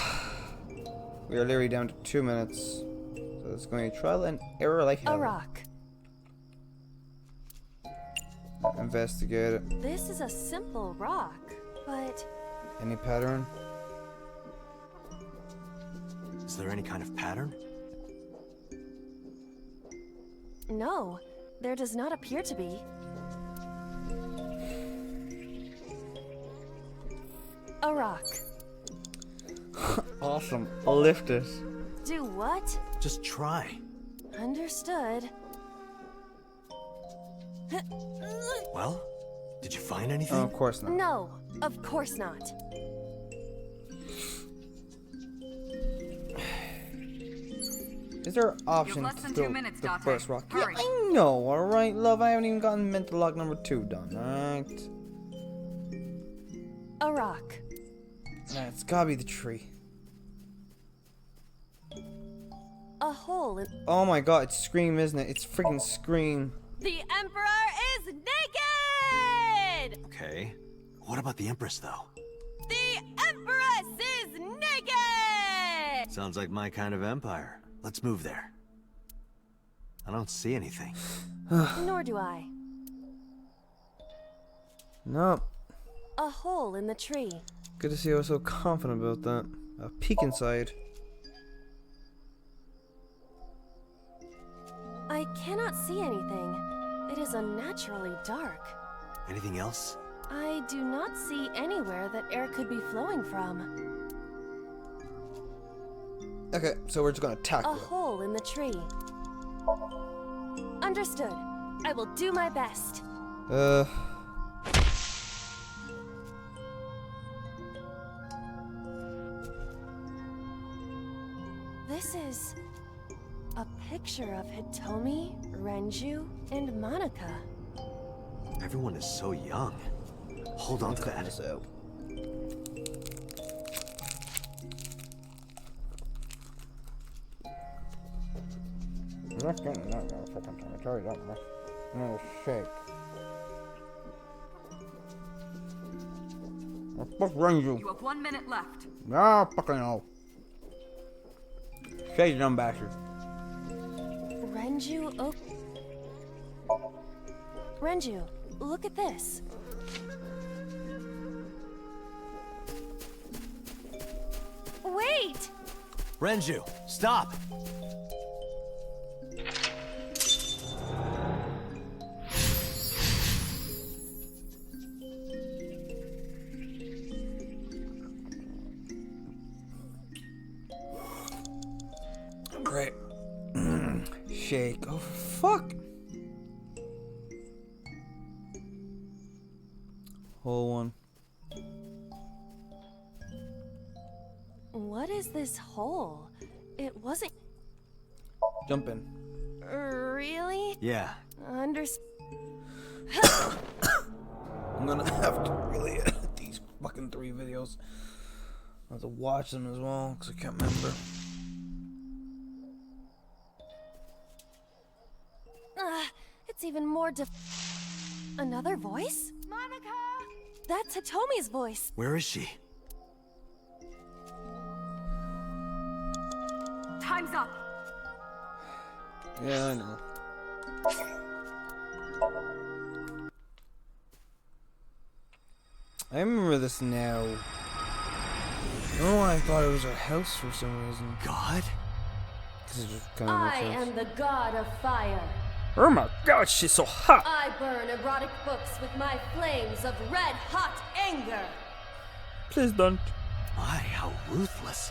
We are literally down to 2 minutes. So it's going to trial and error like hell. A rock. Investigate it. This is a simple rock, but Any pattern? Is there any kind of pattern? no, there does not appear to be. A rock. Awesome. I'll lift it. Do what? Just try. Understood. Well, did you find anything? Oh, of course not. No, of course not. Is there options less to than throw 2 minutes, the Date. first rock? Hurry. Yeah, I know, alright, love. I haven't even gotten mental lock number 2 done, alright? A rock. It's gotta be the tree. A hole in... Oh my god, it's Scream, isn't it? It's freaking Scream. The Emperor is naked! Okay. What about the Empress, though? The Empress is naked! Sounds like my kind of empire. Let's move there. I don't see anything. Nor do I. Nope. A hole in the tree. Good to see I was so confident about that. A peek inside. I cannot see anything. It is unnaturally dark. Anything else? I do not see anywhere that air could be flowing from. Okay, so we're just gonna A tackle it. hole in the tree. Understood. I will do my best. This is a picture of Hitomi, Renju, and Monica. Everyone is so young. Hold on to that. This out. Shake. Fuck Renju. You have 1 minute left. No, fucking no. Shake dumb bastard. Renju, oh. Renju, look at this. Wait! Renju, stop! Great. Shake. Oh, fuck. Whole one. What is this hole? It wasn't Jump in. really Yeah. I'm gonna have to really edit these fucking 3 videos. I have to watch them as well, because I can't remember. It's even more Another voice? Monica! That's Hitomi's voice. Where is she? Time's up. Yeah, I know. I remember this now. Oh, I thought it was her house for some reason. God? Because it just kind of I am the god of fire. Oh my god, she's so hot! I burn erotic books with my flames of red-hot anger. Please don't. My, how ruthless.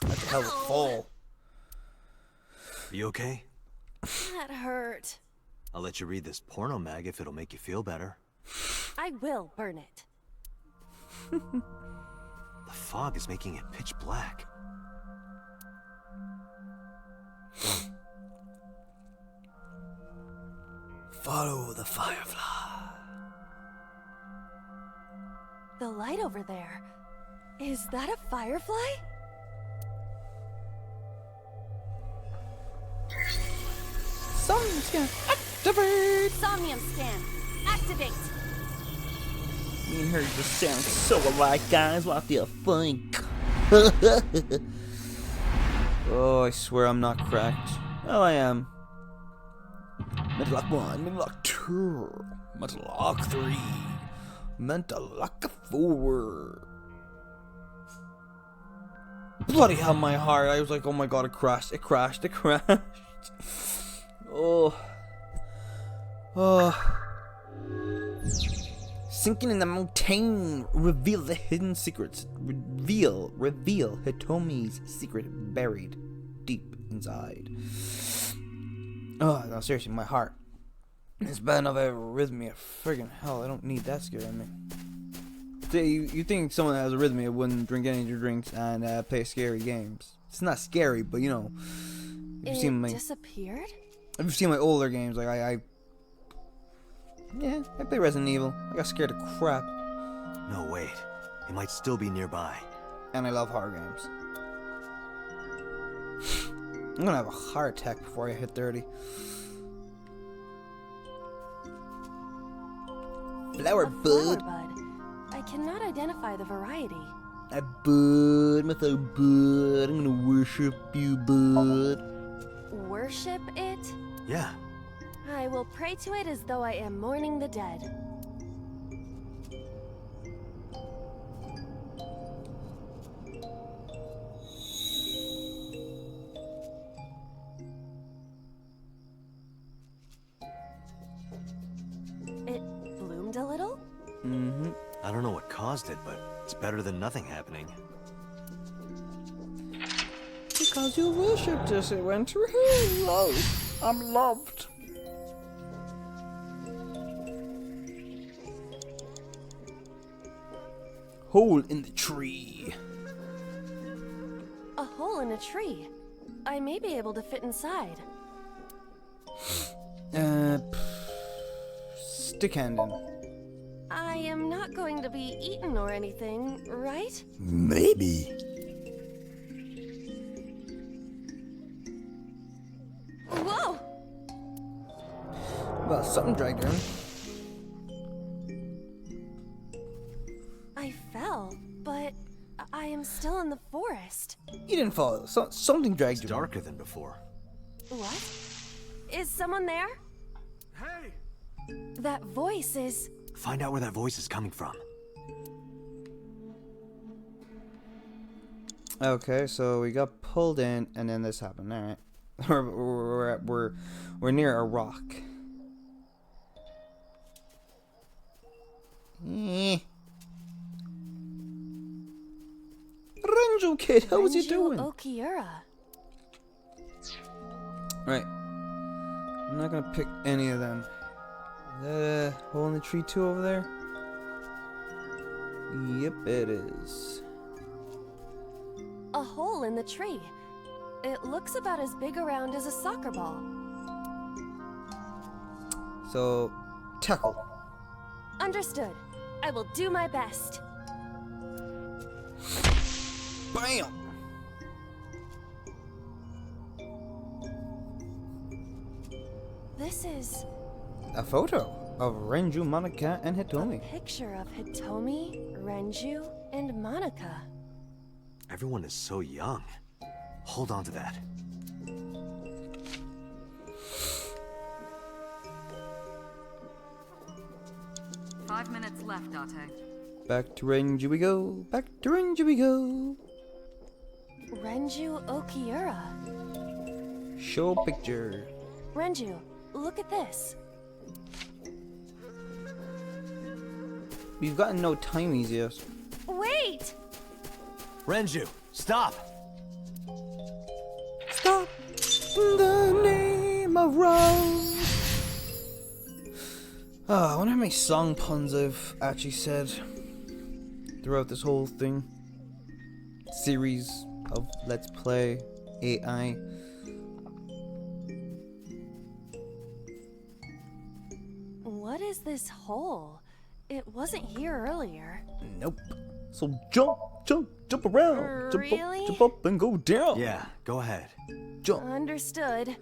That's a hell of a fall. Are you okay? That hurt. I'll let you read this porno mag if it'll make you feel better. I will burn it. The fog is making it pitch black. Follow the firefly. The light over there. Is that a firefly? Somnium scan activate! Somnium scan. Activate. Me and her just sound so alike, guys. What do you think? Oh, I swear I'm not cracked. Well, I am. Mental lock 1, mental lock 2, mental lock 3, mental lock 4. Bloody hell, my heart. I was like, oh my god, it crashed. It crashed. It crashed. Oh. Oh. Sinking in the mountain. Reveal the hidden secrets. Reveal Hitomi's secret buried deep inside. Oh, no, seriously, my heart. It's bad enough I have arrhythmia. Friggin' hell, I don't need that scaring me. You think someone that has arrhythmia wouldn't drink any of your drinks and play scary games? It's not scary, but you know, if you've seen disappeared? If you've seen my older games, like I play Resident Evil. I got scared of crap. No, wait. It might still be nearby. And I love horror games. I'm gonna have a heart attack before I hit 30. Flower bud. I cannot identify the variety. A bud, my fellow bud. I'm gonna worship you, bud. Worship it? Yeah. I will pray to it as though I am mourning the dead. It bloomed a little? Mm-hmm. I don't know what caused it, but it's better than nothing happening. Because you worshipped us, it went through love. I'm loved. Hole in the tree. A hole in a tree. I may be able to fit inside. Stick handing. I am not going to be eaten or anything, right? Maybe. Whoa! Well, something dragged her in. I fell, but I am still in the forest. You didn't fall. Something dragged you. It's darker than before. What? Is someone there? Hey! That voice is... Find out where that voice is coming from. Okay, so we got pulled in, and then this happened. All right, we're near a rock. Renju kid, how's you doing? Okiura. Right, I'm not gonna pick any of them. Is that a hole in the tree too over there? Yep, it is. A hole in the tree. It looks about as big around as a soccer ball. So, tackle. Understood. I will do my best. Bam! This is A photo of Renju, Monika, and a Hitomi. picture of Hitomi, Renju, and Monika. Everyone is so young. Hold on to that. Five minutes left, Date. Back to Renju we go. Back to Renju we go. Renju Okiura. Show picture. Renju, look at this. We've gotten no timies yet. Wait! Renju, stop! Stop in the name of Rose. Oh, I wonder how many song puns I've actually said throughout this whole thing. Series of Let's Play AI. What is this hole? It wasn't here earlier. Nope. So jump around. Really? Jump up and go down. Yeah, go ahead. Jump, Understood.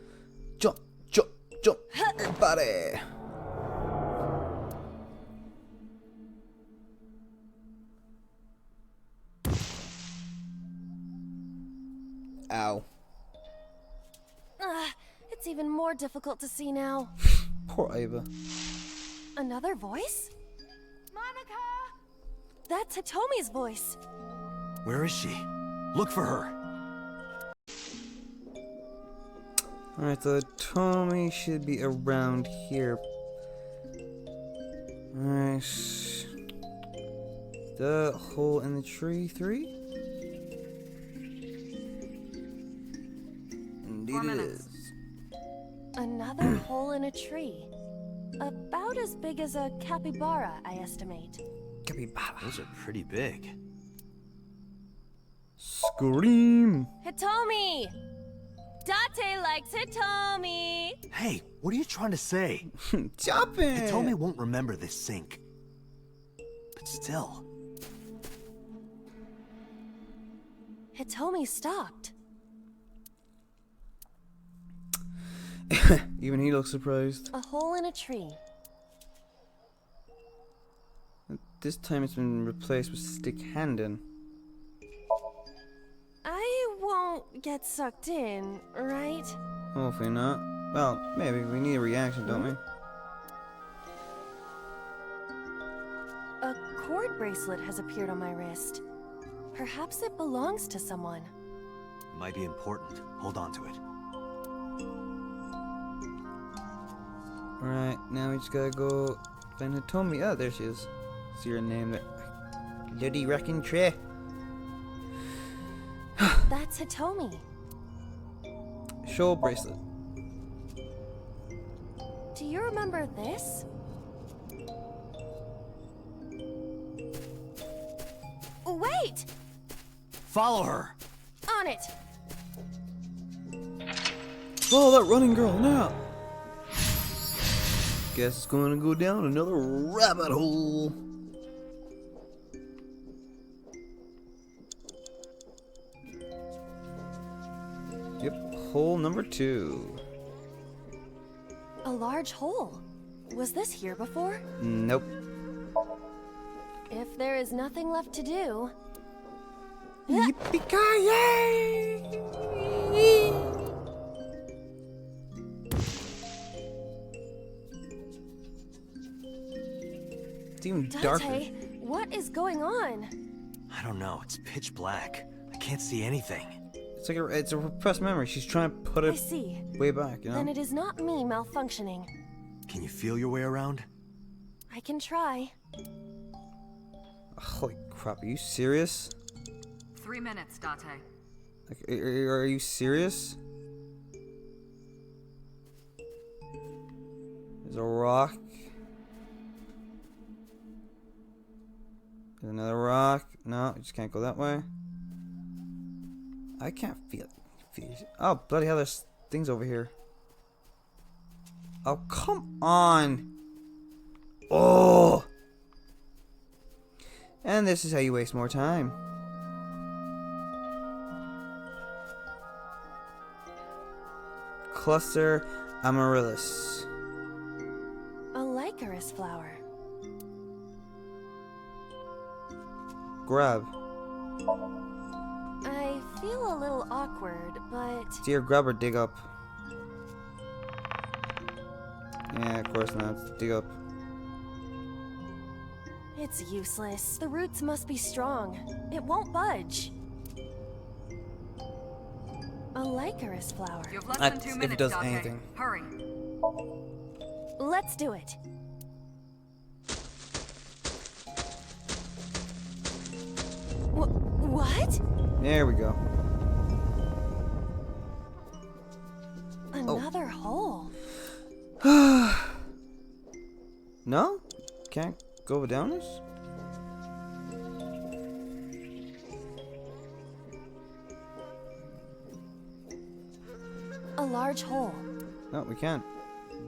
jump. Everybody. Ow. It's even more difficult to see now. Poor Ava. Another voice? Monica! That's Hitomi's voice. Where is she? Look for her. Alright, so Tommy should be around here. Alright. The hole in the tree 3? Indeed 4 it minutes. is. Another hole in a tree. About as big as a capybara, I estimate. Capybara. Those are pretty big. Scream. Hitomi! Date likes Hitomi! Hey, what are you trying to say? Chop it. Hitomi won't remember this sink. But still. Hitomi stopped. Even he looks surprised. A hole in a tree. This time it's been replaced with stick handing. I won't get sucked in, right? Hopefully not. Well, maybe. We need a reaction, don't we? A cord bracelet has appeared on my wrist. Perhaps it belongs to someone. Might be important. Hold on to it. Alright, now we just gotta go find Hitomi. Oh, there she is. See her name there. Bloody wrecking tree. That's Hitomi. Show bracelet. Do you remember this? Wait! Follow her! On it! Follow that running girl now. Guess it's gonna go down another rabbit hole. Yep, hole number 2. A large hole. Was this here before? Nope. If there is nothing left to do... Yippee-ki-yay! It's even darker. Date, what is going on? I don't know. It's pitch black. I can't see anything. It's like it's a repressed memory. She's trying to put I it see. way back, you know? Then it is not me malfunctioning. Can you feel your way around? I can try. Holy crap, are you serious? 3 minutes, Date. Like, are you serious? There's a rock. There's another rock. No, you just can't go that way. I can't feel it. Oh, bloody hell, there's things over here. Oh, come on. Oh. And this is how you waste more time. Cluster amaryllis. A licorice flower. Grab. I feel a little awkward, but... Dear, grab or dig up. Yeah, of course not. It's dig up. It's useless. The roots must be strong. It won't budge. A licorice flower. You have less That's than 2 if it minutes, does Date. anything. Hurry. Let's do it. What? There we go. Another hole. No? Can't go down this? A large hole. No, we can't.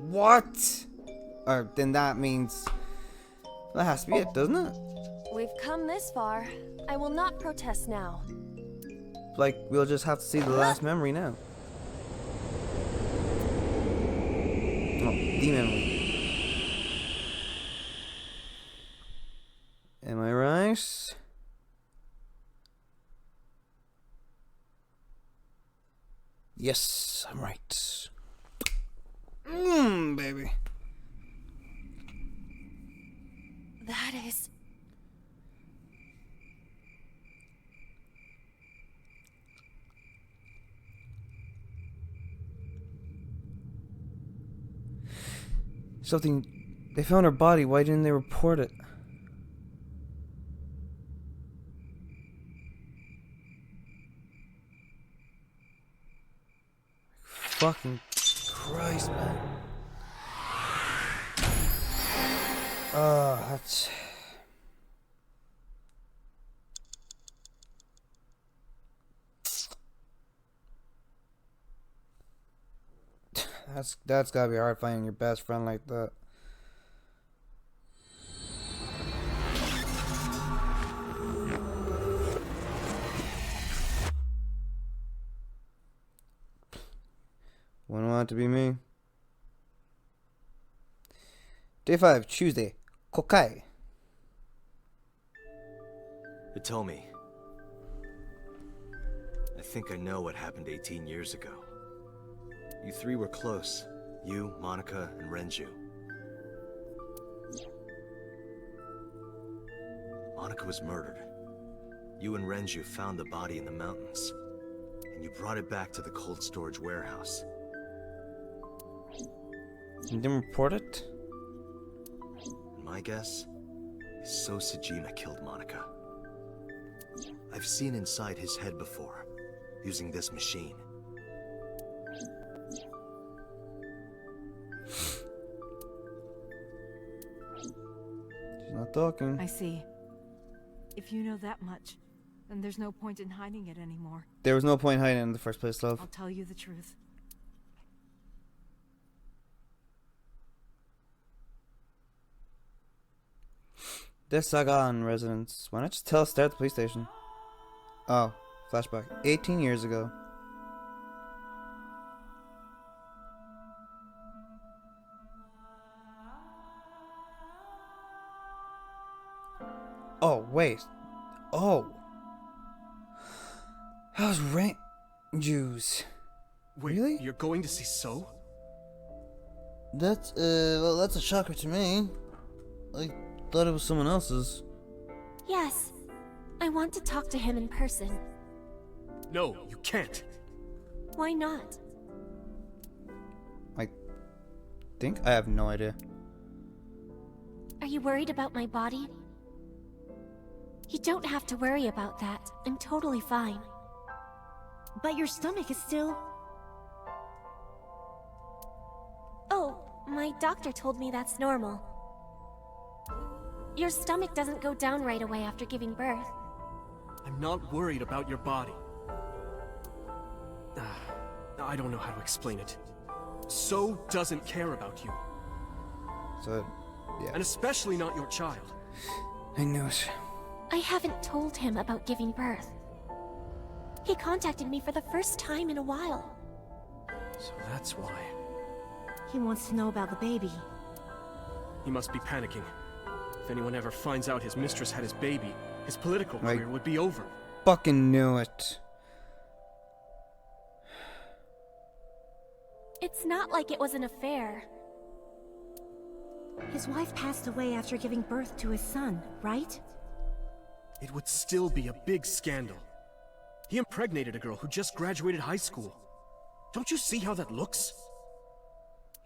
What? Or then that means that has to be it, doesn't it? We've come this far. I will not protest now. Like, we'll just have to see the last memory now. Oh, the memory. Am I right? Yes, I'm right. Baby. That is... Something. They found her body. Why didn't they report it? Fucking Christ, man. Oh, that's gotta be hard finding your best friend like that. Wouldn't want it to be me. Day 5, Tuesday. Kokai. Hitomi. I think I know what happened 18 years ago. You three were close. You, Monica, and Renju. Monica was murdered. You and Renju found the body in the mountains, and you brought it back to the cold storage warehouse. You didn't report it? My guess is So Sejima killed Monica. I've seen inside his head before, using this machine. She's not talking. I see. If you know that much, then there's no point in hiding it anymore. There was no point hiding it in the first place, love. I'll tell you the truth. This saga on residence. Why not just tell us to start at the police station? Oh, flashback. 18 years ago. Oh, wait. Oh. How's rent Jews? Wait, Really? you're going to see So? That's, well, that's a shocker to me. I thought it was someone else's. Yes. I want to talk to him in person. No, you can't. Why not? I think I have no idea. Are you worried about my body? You don't have to worry about that. I'm totally fine. But your stomach is still... Oh, my doctor told me that's normal. Your stomach doesn't go down right away after giving birth. I'm not worried about your body. I don't know how to explain it. So doesn't care about you. So, yeah. And especially not your child. I knew it. I haven't told him about giving birth. He contacted me for the first time in a while. So that's why. He wants to know about the baby. He must be panicking. If anyone ever finds out his mistress had his baby, his political career would be over. Fucking knew it. It's not like it was an affair. His wife passed away after giving birth to his son, right? It would still be a big scandal. He impregnated a girl who just graduated high school. Don't you see how that looks?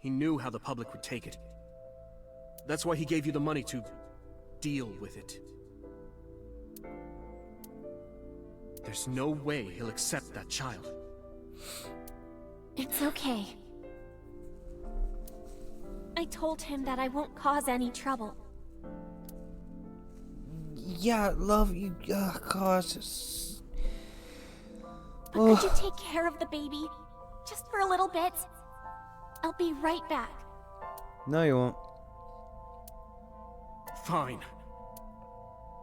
He knew how the public would take it. That's why he gave you the money to deal with it. There's no way he'll accept that child. It's okay. I told him that I won't cause any trouble. Yeah, love you. Oh, gosh. But could you take care of the baby? Just for a little bit? I'll be right back. No, you won't. Fine.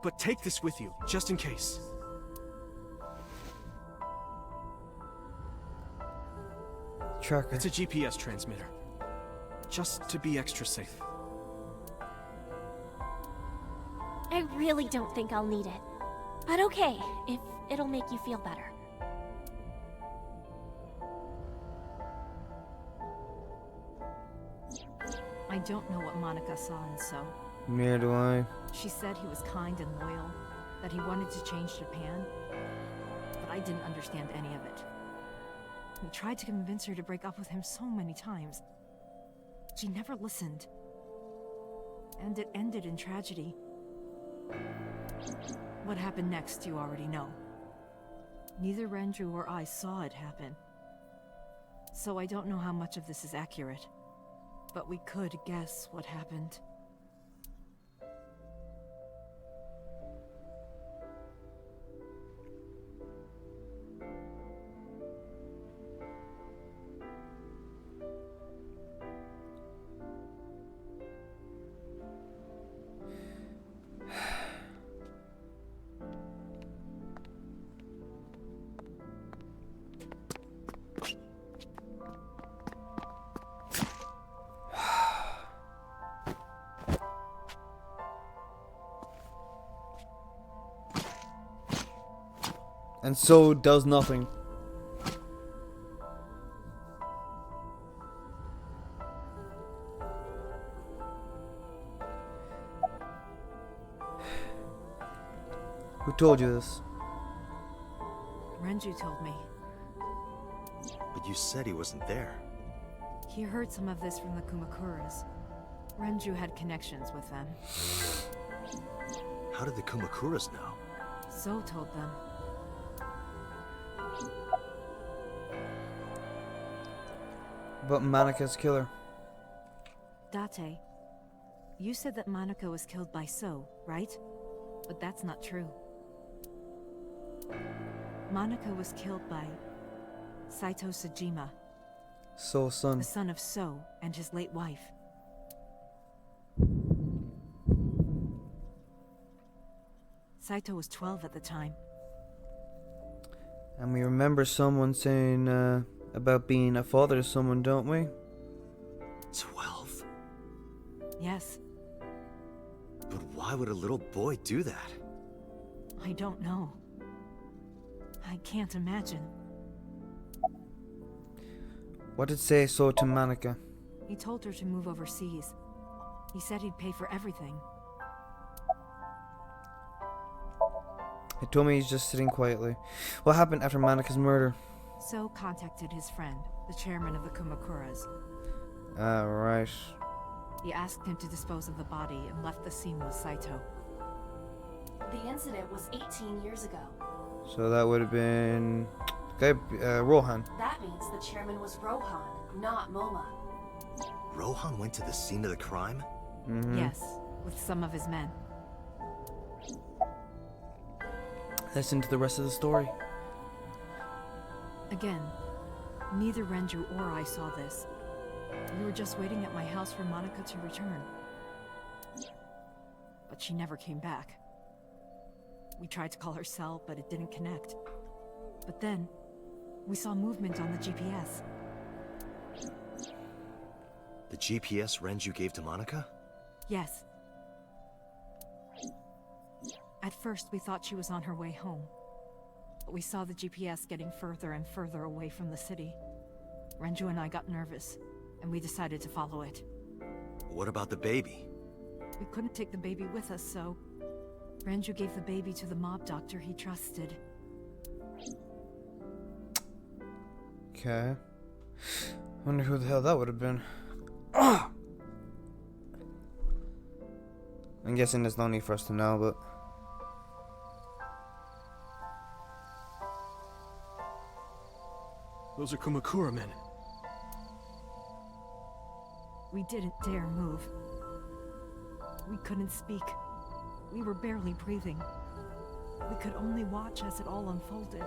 But take this with you, just in case. Tracker. It's a GPS transmitter. Just to be extra safe. I really don't think I'll need it. But okay, if it'll make you feel better. I don't know what Monica saw in So. Neither do I. She said he was kind and loyal, that he wanted to change Japan, but I didn't understand any of it. We tried to convince her to break up with him so many times. She never listened. And it ended in tragedy. What happened next, you already know. Neither Renju or I saw it happen. so I don't know how much of this is accurate. But we could guess what happened. And So does nothing. Who told you this? Renju told me. But you said he wasn't there. He heard some of this from the Kumakuras. Renju had connections with them. How did the Kumakuras know? So told them. But Manaka's killer. Date, you said that Manaka was killed by So, right? But that's not true. Manaka was killed by Saito Sejima, So's son. the son of So and his late wife. Saito was 12 at the time. And we remember someone saying about being a father to someone, don't we? 12? Yes, But why would a little boy do that? I don't know. I can't imagine. What did say So to Manaka? He told her to move overseas. He said he'd pay for everything. He told me he's just sitting quietly. What happened after Manaka's murder? So contacted his friend, the chairman of the Kumakuras. Ah, right. He asked him to dispose of the body and left the scene with Saito. The incident was 18 years ago. So that would have been... Rohan. That means the chairman was Rohan, not Moma. Rohan went to the scene of the crime? Mm-hmm. Yes, with some of his men. Listen to the rest of the story. Again, neither Renju or I saw this. We were just waiting at my house for Monica to return. But she never came back. We tried to call her cell, but it didn't connect. But then, we saw movement on the GPS. The GPS Renju gave to Monica? Yes. At first, we thought she was on her way home. But we saw the GPS getting further and further away from the city. Renju and I got nervous, and we decided to follow it. What about the baby? We couldn't take the baby with us, so Renju gave the baby to the mob doctor he trusted. Okay. Wonder who the hell that would have been. I'm guessing there's no need for us to know, but... Those are Kumakura men. We didn't dare move. We couldn't speak. We were barely breathing. We could only watch as it all unfolded.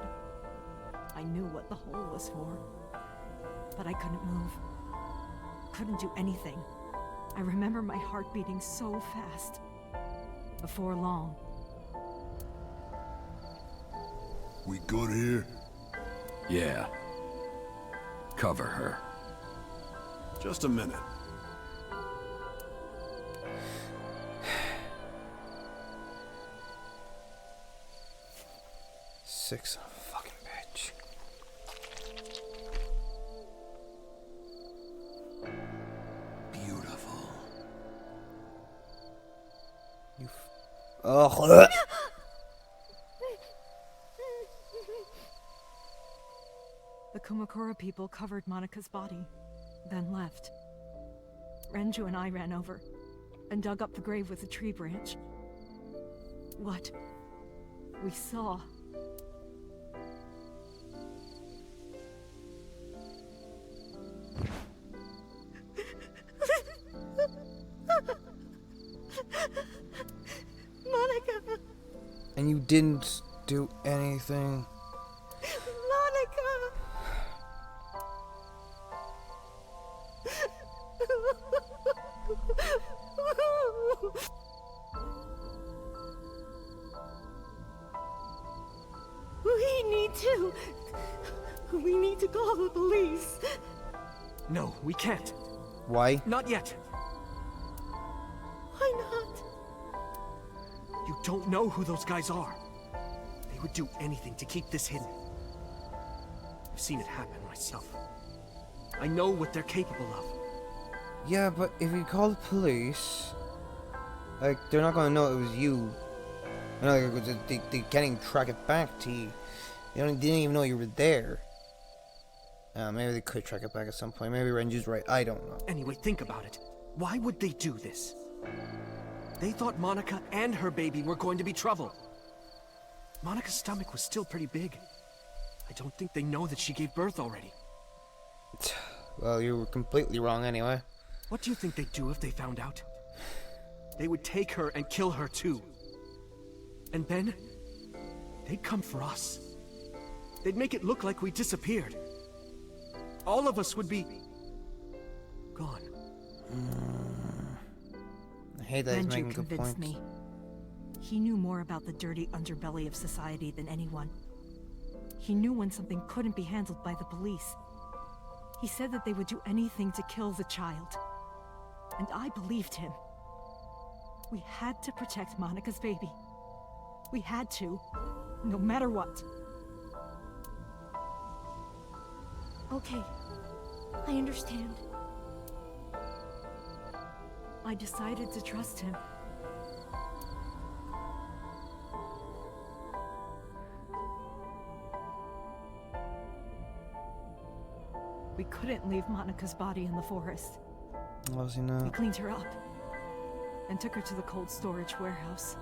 I knew what the hole was for, but I couldn't move. Couldn't do anything. I remember my heart beating so fast. Before long. We good here? Yeah. Cover her. Just a minute. Six fucking bitch. Beautiful. You Ugh. The Kumakura people covered Monica's body, then left. Renju and I ran over and dug up the grave with a tree branch. What we saw. Monica! And you didn't do anything. Monica! We need to call the police. No, we can't. Why? Not yet. Why not? You don't know who those guys are. They would do anything to keep this hidden. I've seen it happen myself. I know what they're capable of. Yeah, but if you call the police, like, they're not gonna know it was you. You know, like, they can't even track it back to you. They didn't even know you were there. Maybe they could track it back at some point. Maybe Renju's right. I don't know. Anyway, think about it. Why would they do this? They thought Monica and her baby were going to be trouble. Monica's stomach was still pretty big. I don't think they know that she gave birth already. Well, you were completely wrong anyway. What do you think they'd do if they found out? They would take her and kill her too. And then, they'd come for us. They'd make it look like we disappeared. All of us would be gone. I hate that he's Renju making good convinced points. me. He knew more about the dirty underbelly of society than anyone. He knew when something couldn't be handled by the police. He said that they would do anything to kill the child. And I believed him. We had to protect Monica's baby. We had to, no matter what. Okay, I understand. I decided to trust him. We couldn't leave Monica's body in the forest. Obviously We not. cleaned her up and took her to the cold storage warehouse.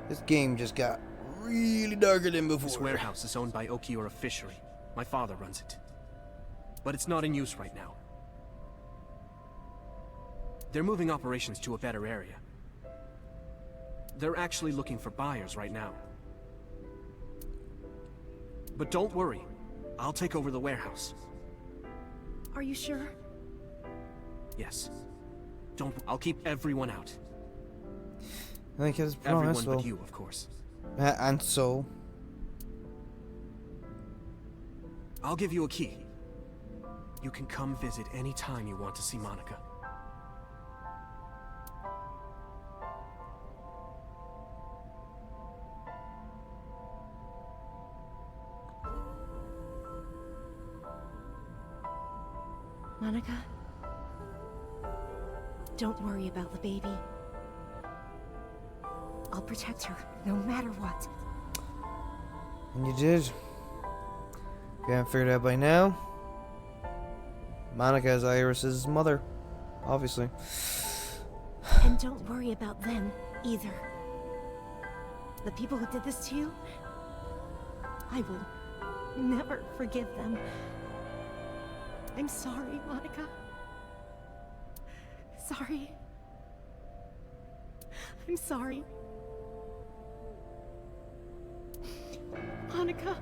This game just got really darker than before. This warehouse is owned by Okiura Fishery. My father runs it. But it's not in use right now. They're moving operations to a better area. They're actually looking for buyers right now. But don't worry. I'll take over the warehouse. Are you sure? Yes. I'll keep everyone out. I think his promise. Everyone but you, of course. And so. I'll give you a key. You can come visit any time you want to see Monica. Monica? Don't worry about the baby. I'll protect her, no matter what. And you did. If you haven't figured it out by now, Monica is Iris's mother, obviously. And don't worry about them, either. The people who did this to you, I will never forgive them. I'm sorry, Monica. Sorry. I'm sorry. Monica.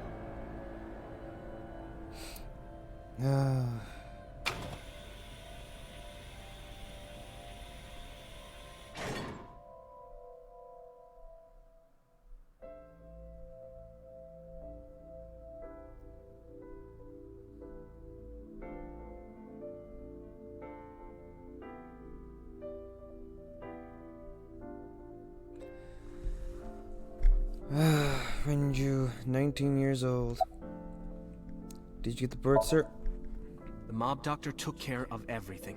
Renju, 19 years old. Did you get the birth cert? The mob doctor took care of everything.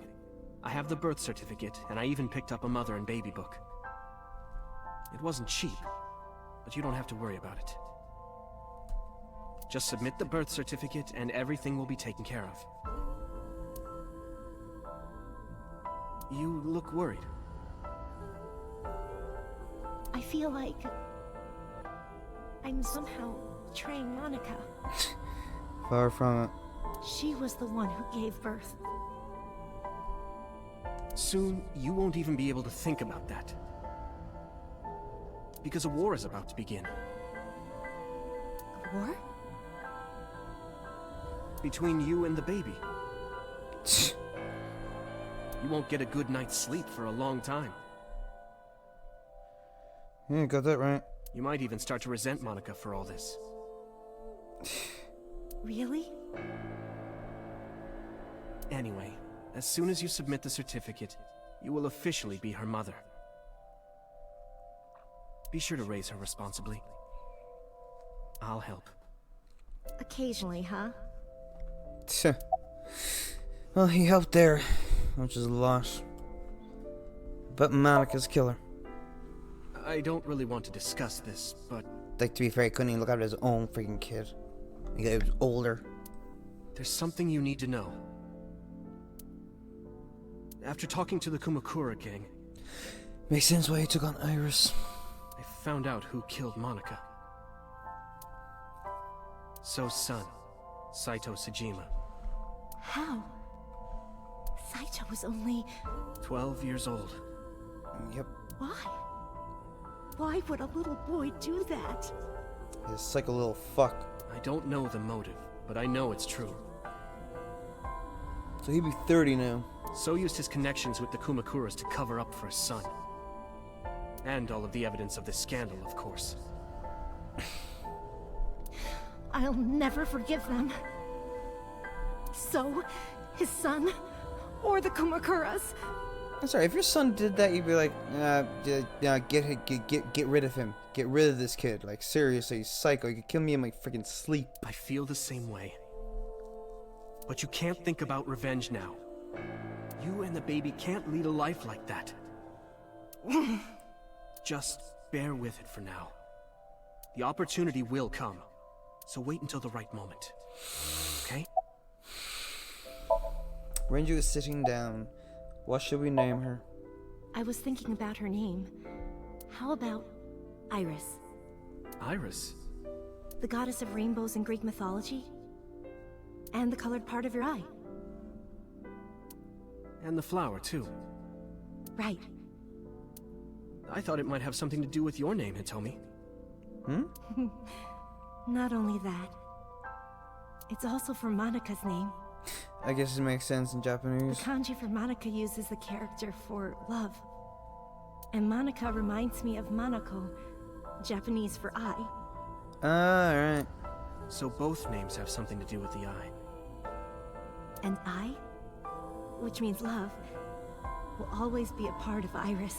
I have the birth certificate, and I even picked up a mother and baby book. It wasn't cheap, but you don't have to worry about it. Just submit the birth certificate, and everything will be taken care of. You look worried. feel like I'm somehow betraying Monica. Far from it. She was the one who gave birth. Soon, you won't even be able to think about that. Because a war is about to begin. A war? Between you and the baby. You won't get a good night's sleep for a long time. Yeah, got that right. You might even start to resent Monica for all this. Really? Anyway, as soon as you submit the certificate, you will officially be her mother. Be sure to raise her responsibly. I'll help. Occasionally, huh? Well, he helped there, which is a loss. But Monica's killer. I don't really want to discuss this, but... Like, to be fair, he couldn't even look after his own freaking kid. He was older. there's something you need to know. After talking to the Kumakura gang... Makes sense why he took on Iris. I found out who killed Monica. So's son, Saito Sejima. How? Saito was only... 12 years old. Yep. Why? Why would a little boy do that? He's like a little fuck. I don't know the motive, but I know it's true. So he'd be 30 now. So used his connections with the Kumakuras to cover up for his son. And all of the evidence of this scandal, of course. I'll never forgive them. So, his son, or the Kumakuras. I'm sorry, if your son did that, you'd be like, get rid of him. Get rid of this kid. Like, seriously, he's psycho. He could kill me in my freaking sleep. I feel the same way. But you can't think about revenge now. You and the baby can't lead a life like that. Just bear with it for now. The opportunity will come, so wait until the right moment. Okay? Renju is sitting down. What should we name her? I was thinking about her name. How about Iris? Iris? The goddess of rainbows in Greek mythology? And the colored part of your eye. And the flower, too. Right. I thought it might have something to do with your name, Hitomi. Hmm? Not only that, it's also for Monica's name. I guess it makes sense in Japanese. The kanji for Monica uses the character for love. And Monica reminds me of Manako, Japanese for eye. Alright. So both names have something to do with the eye. And I, which means love, will always be a part of Iris.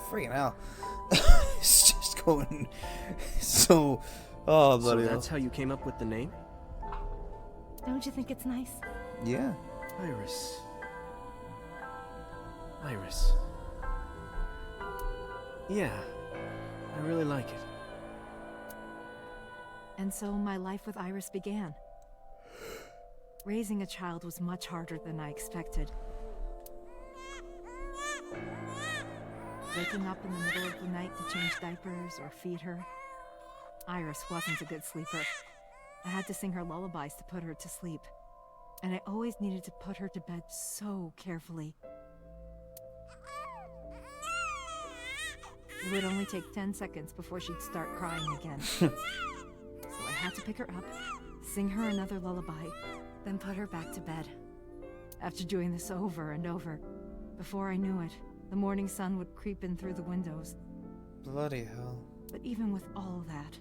Freaking hell. It's just going so... Oh, bloody So that's how you came up with the name? Don't you think it's nice? Yeah. Iris. Iris. Yeah, I really like it. And so my life with Iris began. Raising a child was much harder than I expected. Waking up in the middle of the night to change diapers or feed her. Iris wasn't a good sleeper. I had to sing her lullabies to put her to sleep. And I always needed to put her to bed so carefully. It would only take 10 seconds before she'd start crying again. So I had to pick her up, sing her another lullaby, then put her back to bed. After doing this over and over, before I knew it, the morning sun would creep in through the windows. Bloody hell. But even with all that,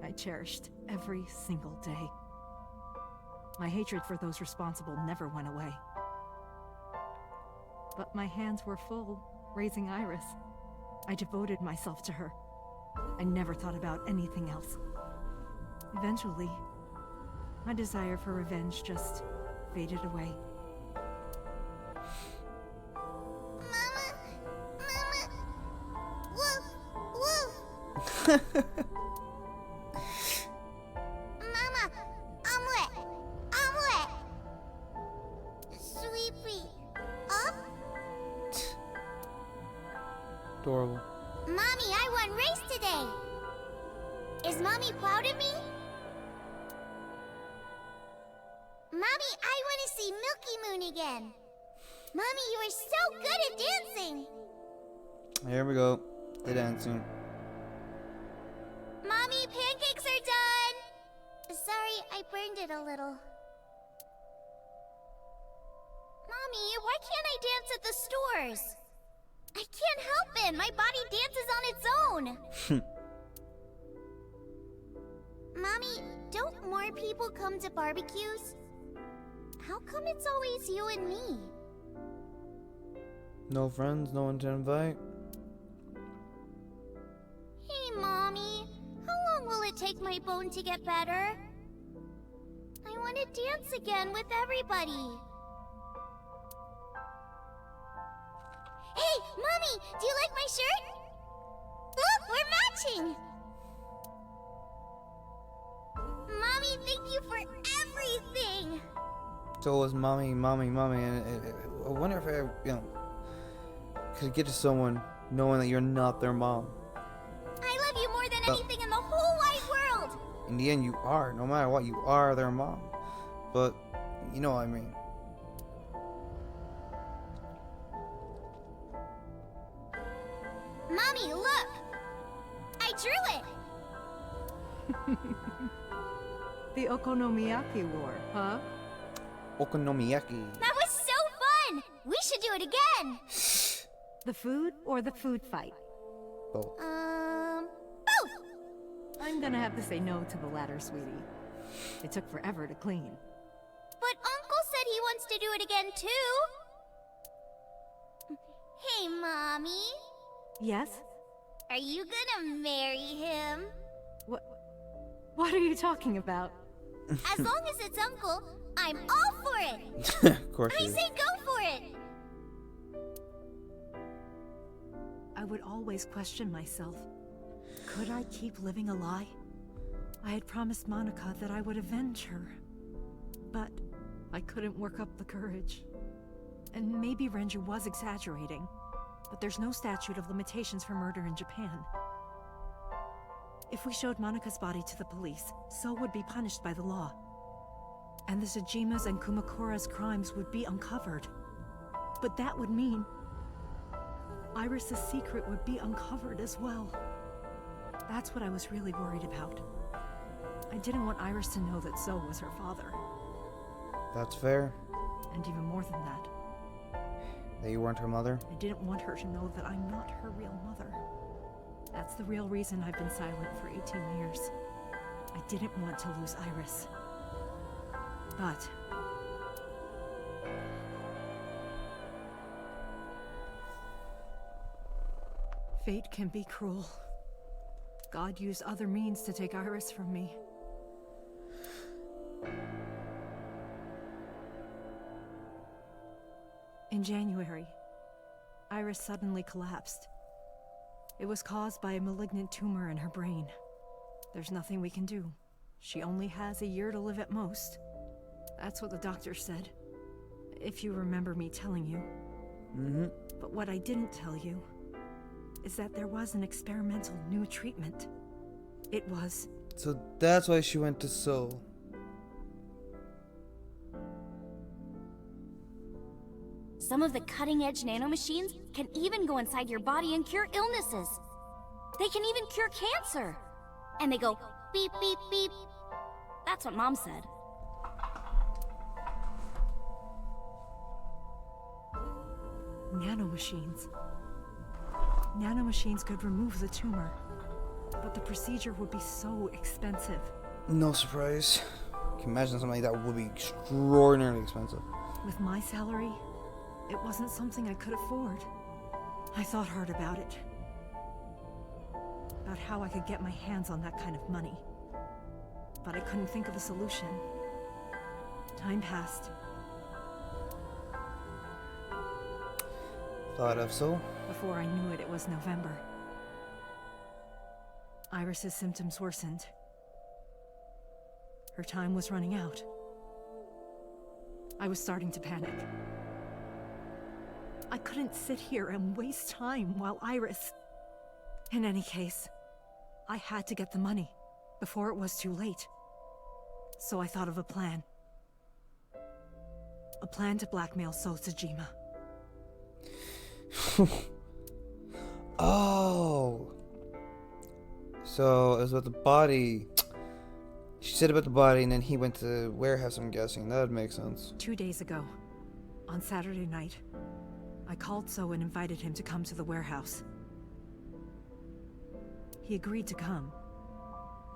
I cherished every single day. My hatred for those responsible never went away. But my hands were full, raising Iris. I devoted myself to her. I never thought about anything else. Eventually, my desire for revenge just faded away. Mama, I'm wet. I'm wet. Sweepy, up. Adorable. Mommy, I won race today! Is Mommy proud of me? Mommy, I want to see Milky Moon again! Mommy, you are so good at dancing! Here we go. The dancing. Mommy, pancakes are done! Sorry, I burned it a little. Mommy, why can't I dance at the stores? I can't help it! My body dances on its own! Mommy, don't more people come to barbecues? How come it's always you and me? No friends, no one to invite. Hey, Mommy. How long will it take my bone to get better? I want to dance again with everybody. Hey, Mommy! Do you like my shirt? Look, we're matching! Mommy, thank you for everything! So it was mommy, and I wonder if I, could get to someone knowing that you're not their mom. I love you more than anything in the whole wide world! In the end, you are. No matter what, you are their mom. But, you know what I mean. Mommy, look! I drew it! The Okonomiyaki War, huh? Okonomiyaki. That was so fun! We should do it again! The food or the food fight? Both. Both! I'm gonna have to say no to the latter, sweetie. It took forever to clean. But Uncle said he wants to do it again, too! Hey, Mommy. Yes? Are you gonna marry him? What are you talking about? As long as it's Uncle, I'm all for it! Of course I you. say go for it! I would always question myself. Could I keep living a lie? I had promised Monica that I would avenge her. But I couldn't work up the courage. And maybe Renju was exaggerating, but there's no statute of limitations for murder in Japan. If we showed Monica's body to the police, So would be punished by the law. And the Sejima's and Kumakura's crimes would be uncovered. But that would mean Iris's secret would be uncovered as well. That's what I was really worried about. I didn't want Iris to know that So was her father. That's fair. And even more than that, That you weren't her mother? I didn't want her to know that I'm not her real mother. That's the real reason I've been silent for 18 years. I didn't want to lose Iris. But fate can be cruel. God used other means to take Iris from me. In January, Iris suddenly collapsed. It was caused by a malignant tumor in her brain. There's nothing we can do. She only has a year to live at most. That's what the doctor said. If you remember me telling you. Mm-hmm. But what I didn't tell you is that there was an experimental new treatment. It was... So that's why she went to So. Some of the cutting-edge nanomachines can even go inside your body and cure illnesses. They can even cure cancer. And they go beep, beep, beep. That's what Mom said. Nanomachines. Nanomachines could remove the tumor. But the procedure would be so expensive. No surprise. Can you imagine something like that would be extraordinarily expensive. With my salary, it wasn't something I could afford. I thought hard about it. About how I could get my hands on that kind of money. But I couldn't think of a solution. Time passed. Thought of So. Before I knew it, it was November. Iris's symptoms worsened. Her time was running out. I was starting to panic. I couldn't sit here and waste time while Iris... In any case, I had to get the money before it was too late. So I thought of a plan. A plan to blackmail So Sejima. Oh. So it was about the body. She said about the body, and then he went to the warehouse, I'm guessing. That would make sense. 2 days ago, on Saturday night, I called So and invited him to come to the warehouse. He agreed to come,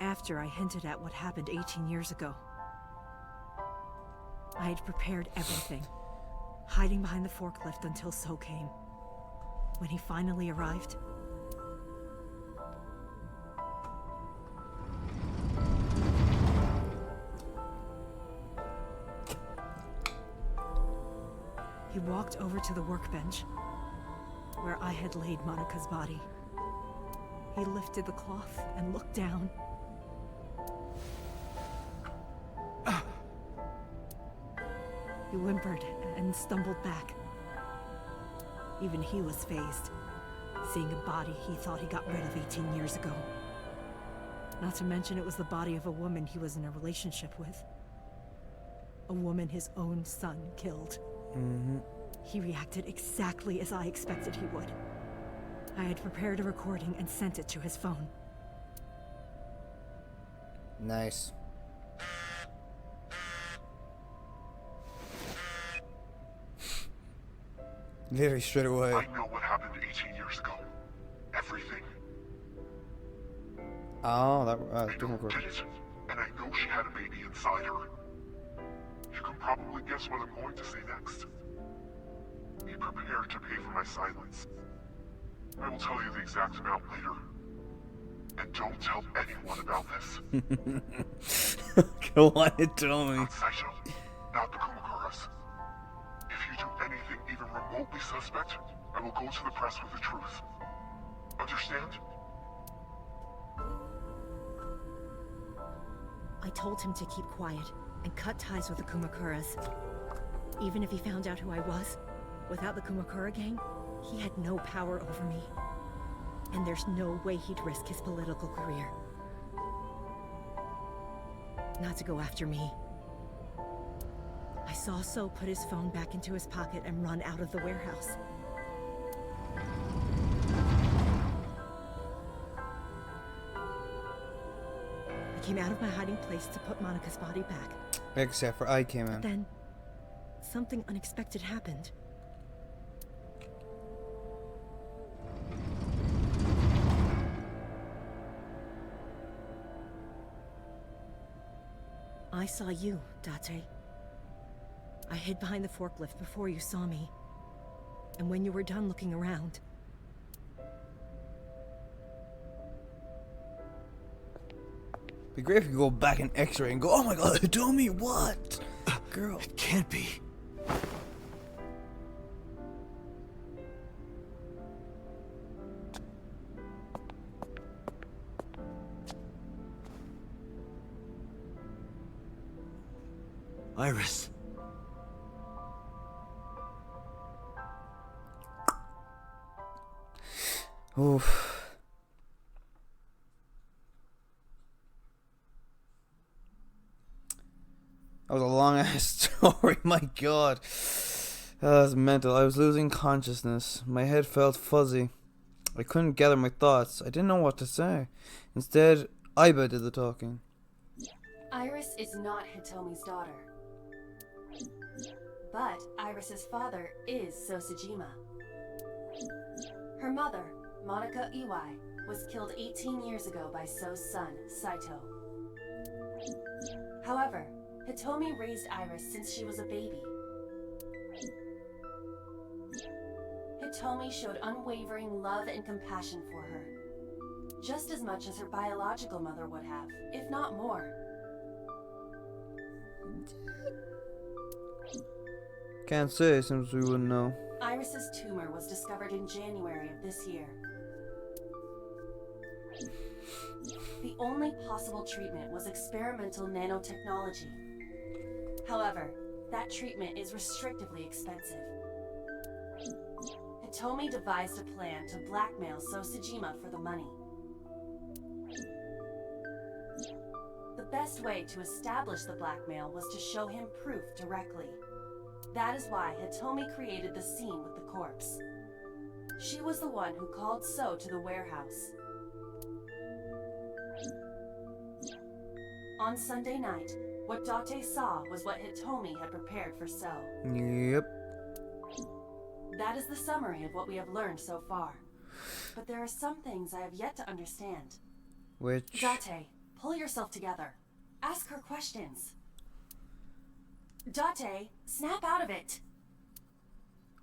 after I hinted at what happened 18 years ago. I had prepared everything, hiding behind the forklift until So came. When he finally arrived, he walked over to the workbench, where I had laid Monika's body. He lifted the cloth and looked down. He whimpered and stumbled back. Even he was fazed, seeing a body he thought he got rid of 18 years ago. Not to mention it was the body of a woman he was in a relationship with. A woman his own son killed. He reacted exactly as I expected he would. I had prepared a recording and sent it to his phone. Nice. Very straight away. I know what happened 18 years ago. Everything. Oh, that I know who did it, and I know she had a baby inside her. You can probably guess what I'm going to say next. Be prepared to pay for my silence. I will tell you the exact amount later. And don't tell anyone about this. Go on and tell me. Not Saito, not the Kumakuras. If you do anything even remotely suspect, I will go to the press with the truth. Understand? I told him to keep quiet and cut ties with the Kumakuras. Even if he found out who I was, without the Kumakura gang, he had no power over me. And there's no way he'd risk his political career. Not to go after me. I saw So put his phone back into his pocket and run out of the warehouse. I came out of my hiding place to put Monika's body back. Except for I came in. Then, something unexpected happened. I saw you, Date. I hid behind the forklift before you saw me. And when you were done looking around... Be great if you go back and x-ray and go, oh my god, tell me what? Girl. It can't be. Iris. Oof. That was a long ass story, my god. That was mental. I was losing consciousness. My head felt fuzzy. I couldn't gather my thoughts. I didn't know what to say. Instead, Aiba did the talking. Iris is not Hitomi's daughter. But Iris's father is So Sejima. Her mother, Monica Iwai, was killed 18 years ago by So's son, Saito. However, Hitomi raised Iris since she was a baby. Hitomi showed unwavering love and compassion for her, just as much as her biological mother would have, if not more. Can't say since we wouldn't know. Iris's tumor was discovered in January of this year. The only possible treatment was experimental nanotechnology. However, that treatment is restrictively expensive. Hitomi devised a plan to blackmail So Sejima for the money. The best way to establish the blackmail was to show him proof directly. That is why Hitomi created the scene with the corpse. She was the one who called So to the warehouse. On Sunday night, what Date saw was what Hitomi had prepared for So. Yep. That is the summary of what we have learned so far. But there are some things I have yet to understand. Which? Date, pull yourself together. Ask her questions. Date, snap out of it.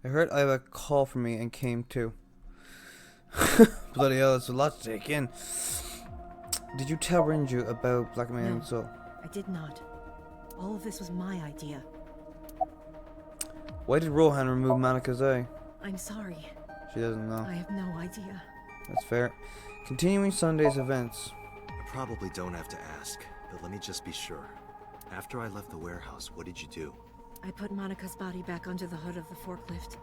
I heard I have a call from me and came too. Bloody hell, it's a lot to take in. Did you tell Renju about blackmailing No, So? I did not. All of this was my idea. Why did Rohan remove Monika's eye? I'm sorry. She doesn't know. I have no idea. That's fair. Continuing Sunday's events. I probably don't have to ask, but let me just be sure. After I left the warehouse, what did you do? I put Monika's body back under the hood of the forklift.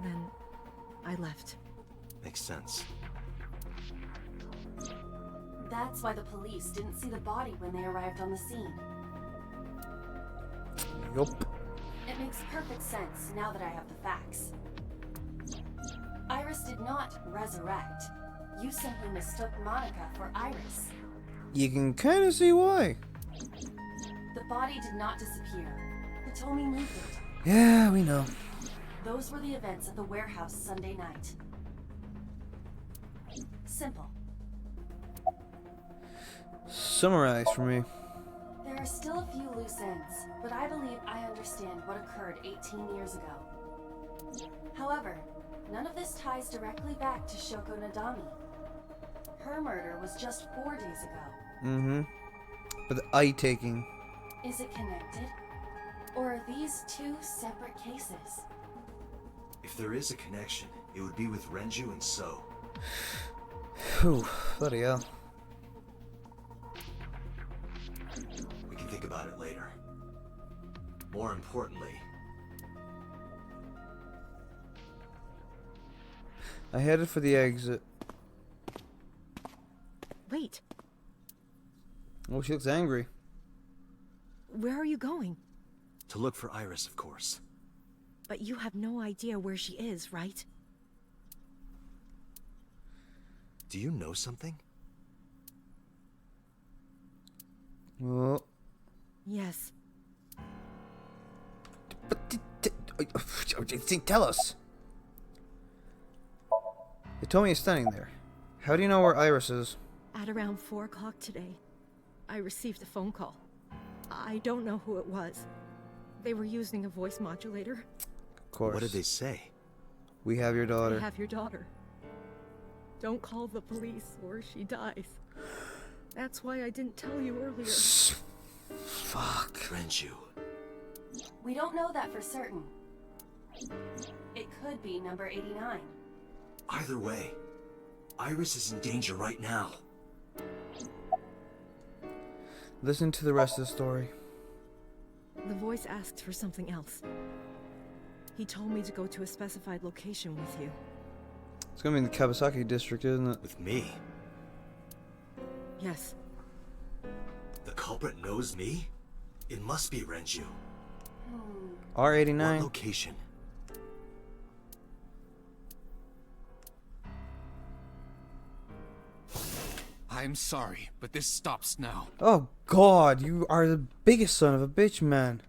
Then, I left. Makes sense. That's why the police didn't see the body when they arrived on the scene. Yup. It makes perfect sense now that I have the facts. Iris did not resurrect. You simply mistook Monika for Iris. You can kind of see why. The body did not disappear. Hitomi moved it. Yeah, we know. Those were the events at the warehouse Sunday night. Simple. Summarize for me. There are still a few loose ends, but I believe I understand what occurred 18 years ago. However, none of this ties directly back to Shoko Nadami. Her murder was just 4 days ago. Mm-hmm. But the eye taking. Is it connected? Or are these two separate cases? If there is a connection, it would be with Renju and So. Whew, bloody hell. We can think about it later. More importantly, I headed for the exit. Wait, Oh, she looks angry. where are you going? to look for Iris, of course. But you have no idea where she is, right? Do you know something? Oh. Yes. But tell us. Hitomi is standing there. How do you know where Iris is? At around 4 o'clock today, I received a phone call. I don't know who it was. They were using a voice modulator. Of course. What did they say? We have your daughter. I have your daughter. Don't call the police or she dies. That's why I didn't tell you earlier. Fuck. Renju. We don't know that for certain. It could be number 89. Either way, Iris is in danger right now. Listen to the rest of the story. The voice asked for something else. He told me to go to a specified location with you. It's gonna be in the Kawasaki district, isn't it? With me? Yes. The culprit knows me? It must be Renju. R89. What location? I'm sorry, but this stops now. Oh god, you are the biggest son of a bitch, man.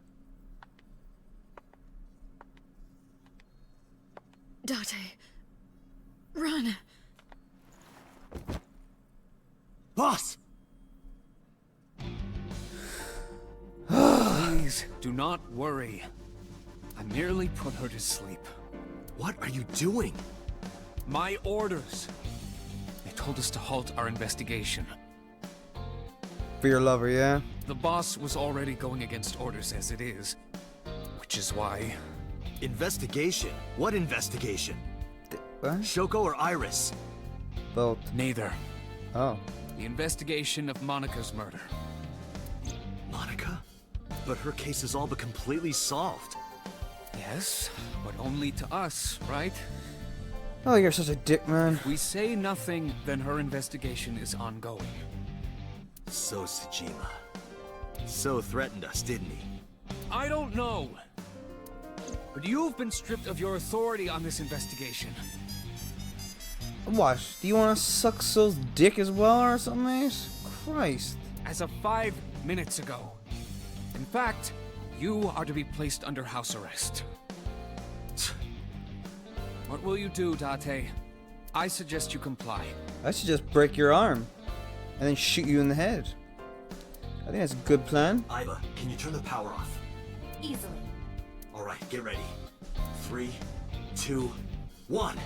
Date, run. Boss! Please, do not worry. I merely put her to sleep. What are you doing? My orders. They told us to halt our investigation. For your lover, yeah? The boss was already going against orders as it is, which is why... Investigation? What investigation? What? Shoko or Iris? Both. Neither. Oh. The investigation of Monika's murder. Monika? But her case is all but completely solved. Yes, but only to us, right? Oh, you're such a dick, man. If we say nothing, then her investigation is ongoing. So Sejima. So threatened us, didn't he? I don't know. But you've been stripped of your authority on this investigation. What? Do you want to suck So's dick as well or something, mate? Christ. As of 5 minutes ago. In fact, you are to be placed under house arrest. What will you do, Date? I suggest you comply. I should just break your arm and then shoot you in the head. I think that's a good plan. Iva, can you turn the power off? Easily. Alright, get ready. 3, 2, 1.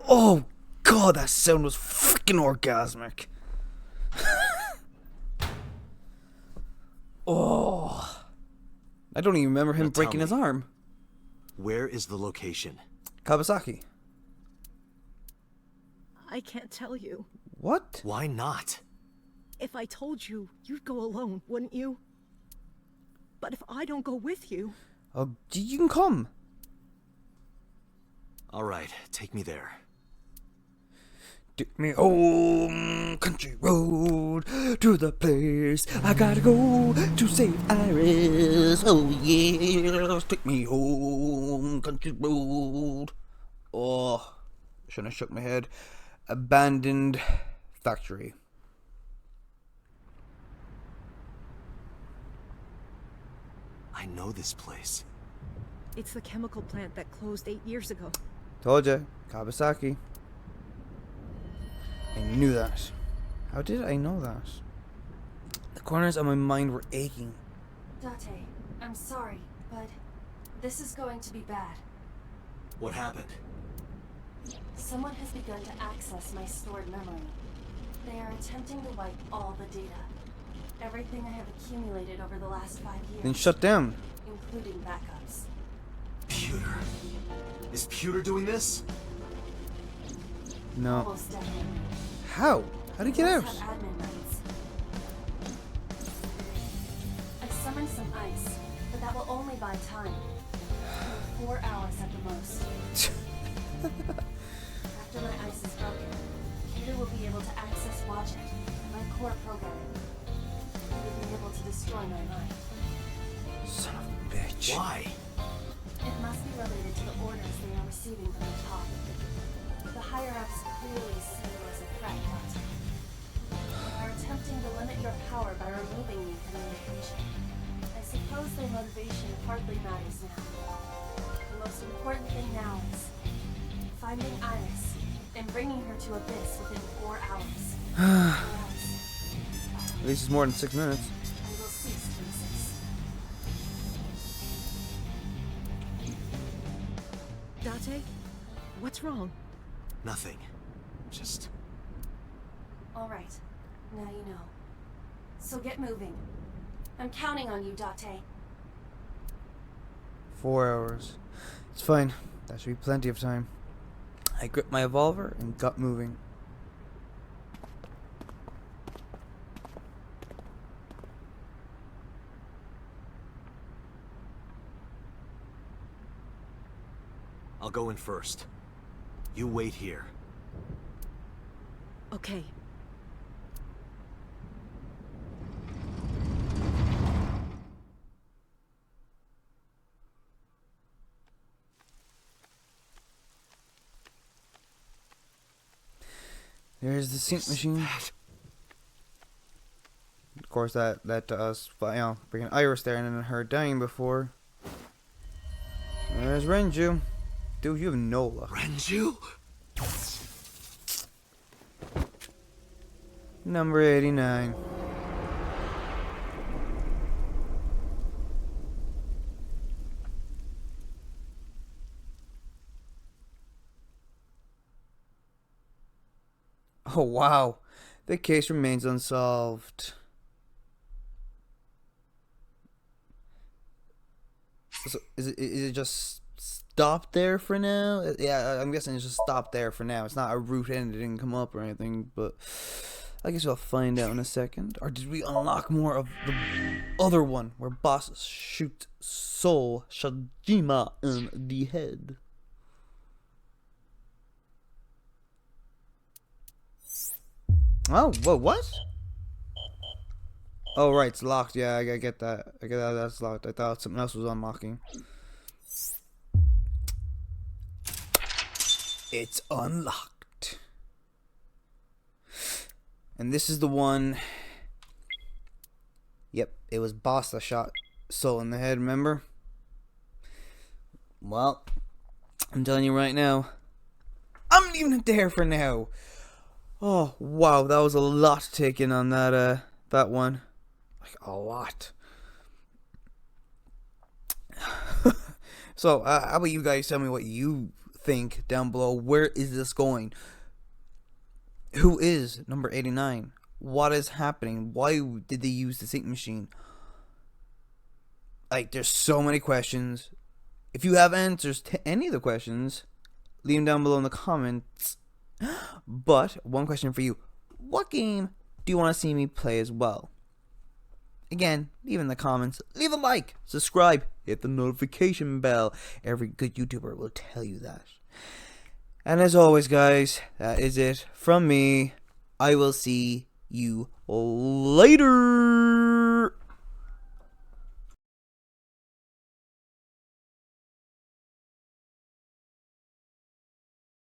Oh god, that sound was freaking orgasmic. Oh. I don't even remember him breaking his arm. Where is the location? Kawasaki. I can't tell you. What? Why not? If I told you, you'd go alone, wouldn't you? But if I don't go with you... Oh, you can come. Alright, take me there. Take me home, country road, to the place I gotta go to save Iris. Oh yeah, take me home, country road. Oh, shouldn't have shook my head. Abandoned factory. I know this place. It's the chemical plant that closed 8 years ago. Told ya, Kawasaki. I knew that. How did I know that? The corners of my mind were aching. Date, I'm sorry, but this is going to be bad. What happened? Someone has begun to access my stored memory. They are attempting to wipe all the data. Everything I have accumulated over the last 5 years. Then shut down. Including backups. Pewter. Is Pewter doing this? No. Almost definitely. How? How did he get out? Have admin rights. I summoned some ice, but that will only buy time. 4 hours at the most. After my ice is broken, Peter will be able to access Watch It, my core programming. He will be able to destroy my mind. Son of a bitch. Why? It must be related to the orders they are receiving from the top. The higher-ups clearly see you as a threat, Dante. They are attempting to limit your power by removing you from the equation. I suppose their motivation hardly matters now. The most important thing now is finding Iris and bringing her to Abyss within 4 hours. At least it's more than 6 minutes. I will cease to exist. Date? What's wrong? Nothing. Just... All right. Now you know. So get moving. I'm counting on you, Date. 4 hours. It's fine. That should be plenty of time. I gripped my revolver and got moving. I'll go in first. You wait here. Okay. There's the sync machine. Of course, that led to us, but, you know, bringing Iris there and then her dying before. There's Renju. Dude, you have no luck. Renju? Number 89. Oh wow, the case remains unsolved. So is it just stopped there for now? Yeah, I'm guessing it's just stopped there for now. It's not a root end. It didn't come up or anything, but I guess we'll find out in a second. Or did we unlock more of the other one where bosses shoot So Sejima in the head? Oh, whoa, what? Oh, right, it's locked. Yeah, I get that. I get that that's locked. I thought something else was unlocking. It's unlocked. And this is the one. Yep, it was boss that shot Soul in the head, remember? Well, I'm telling you right now, I'm leaving it there for now. Oh, wow, that was a lot taken on that one. Like, a lot. So, how about you guys tell me what you think down below? Where is this going? Who is number 89? What is happening? Why did they use the sync machine? Like, there's so many questions. If you have answers to any of the questions, leave them down below in the comments. But, one question for you. What game do you want to see me play as well? Again, leave in the comments. Leave a like. Subscribe. Hit the notification bell. Every good YouTuber will tell you that. And as always, guys, that is it from me. I will see you later.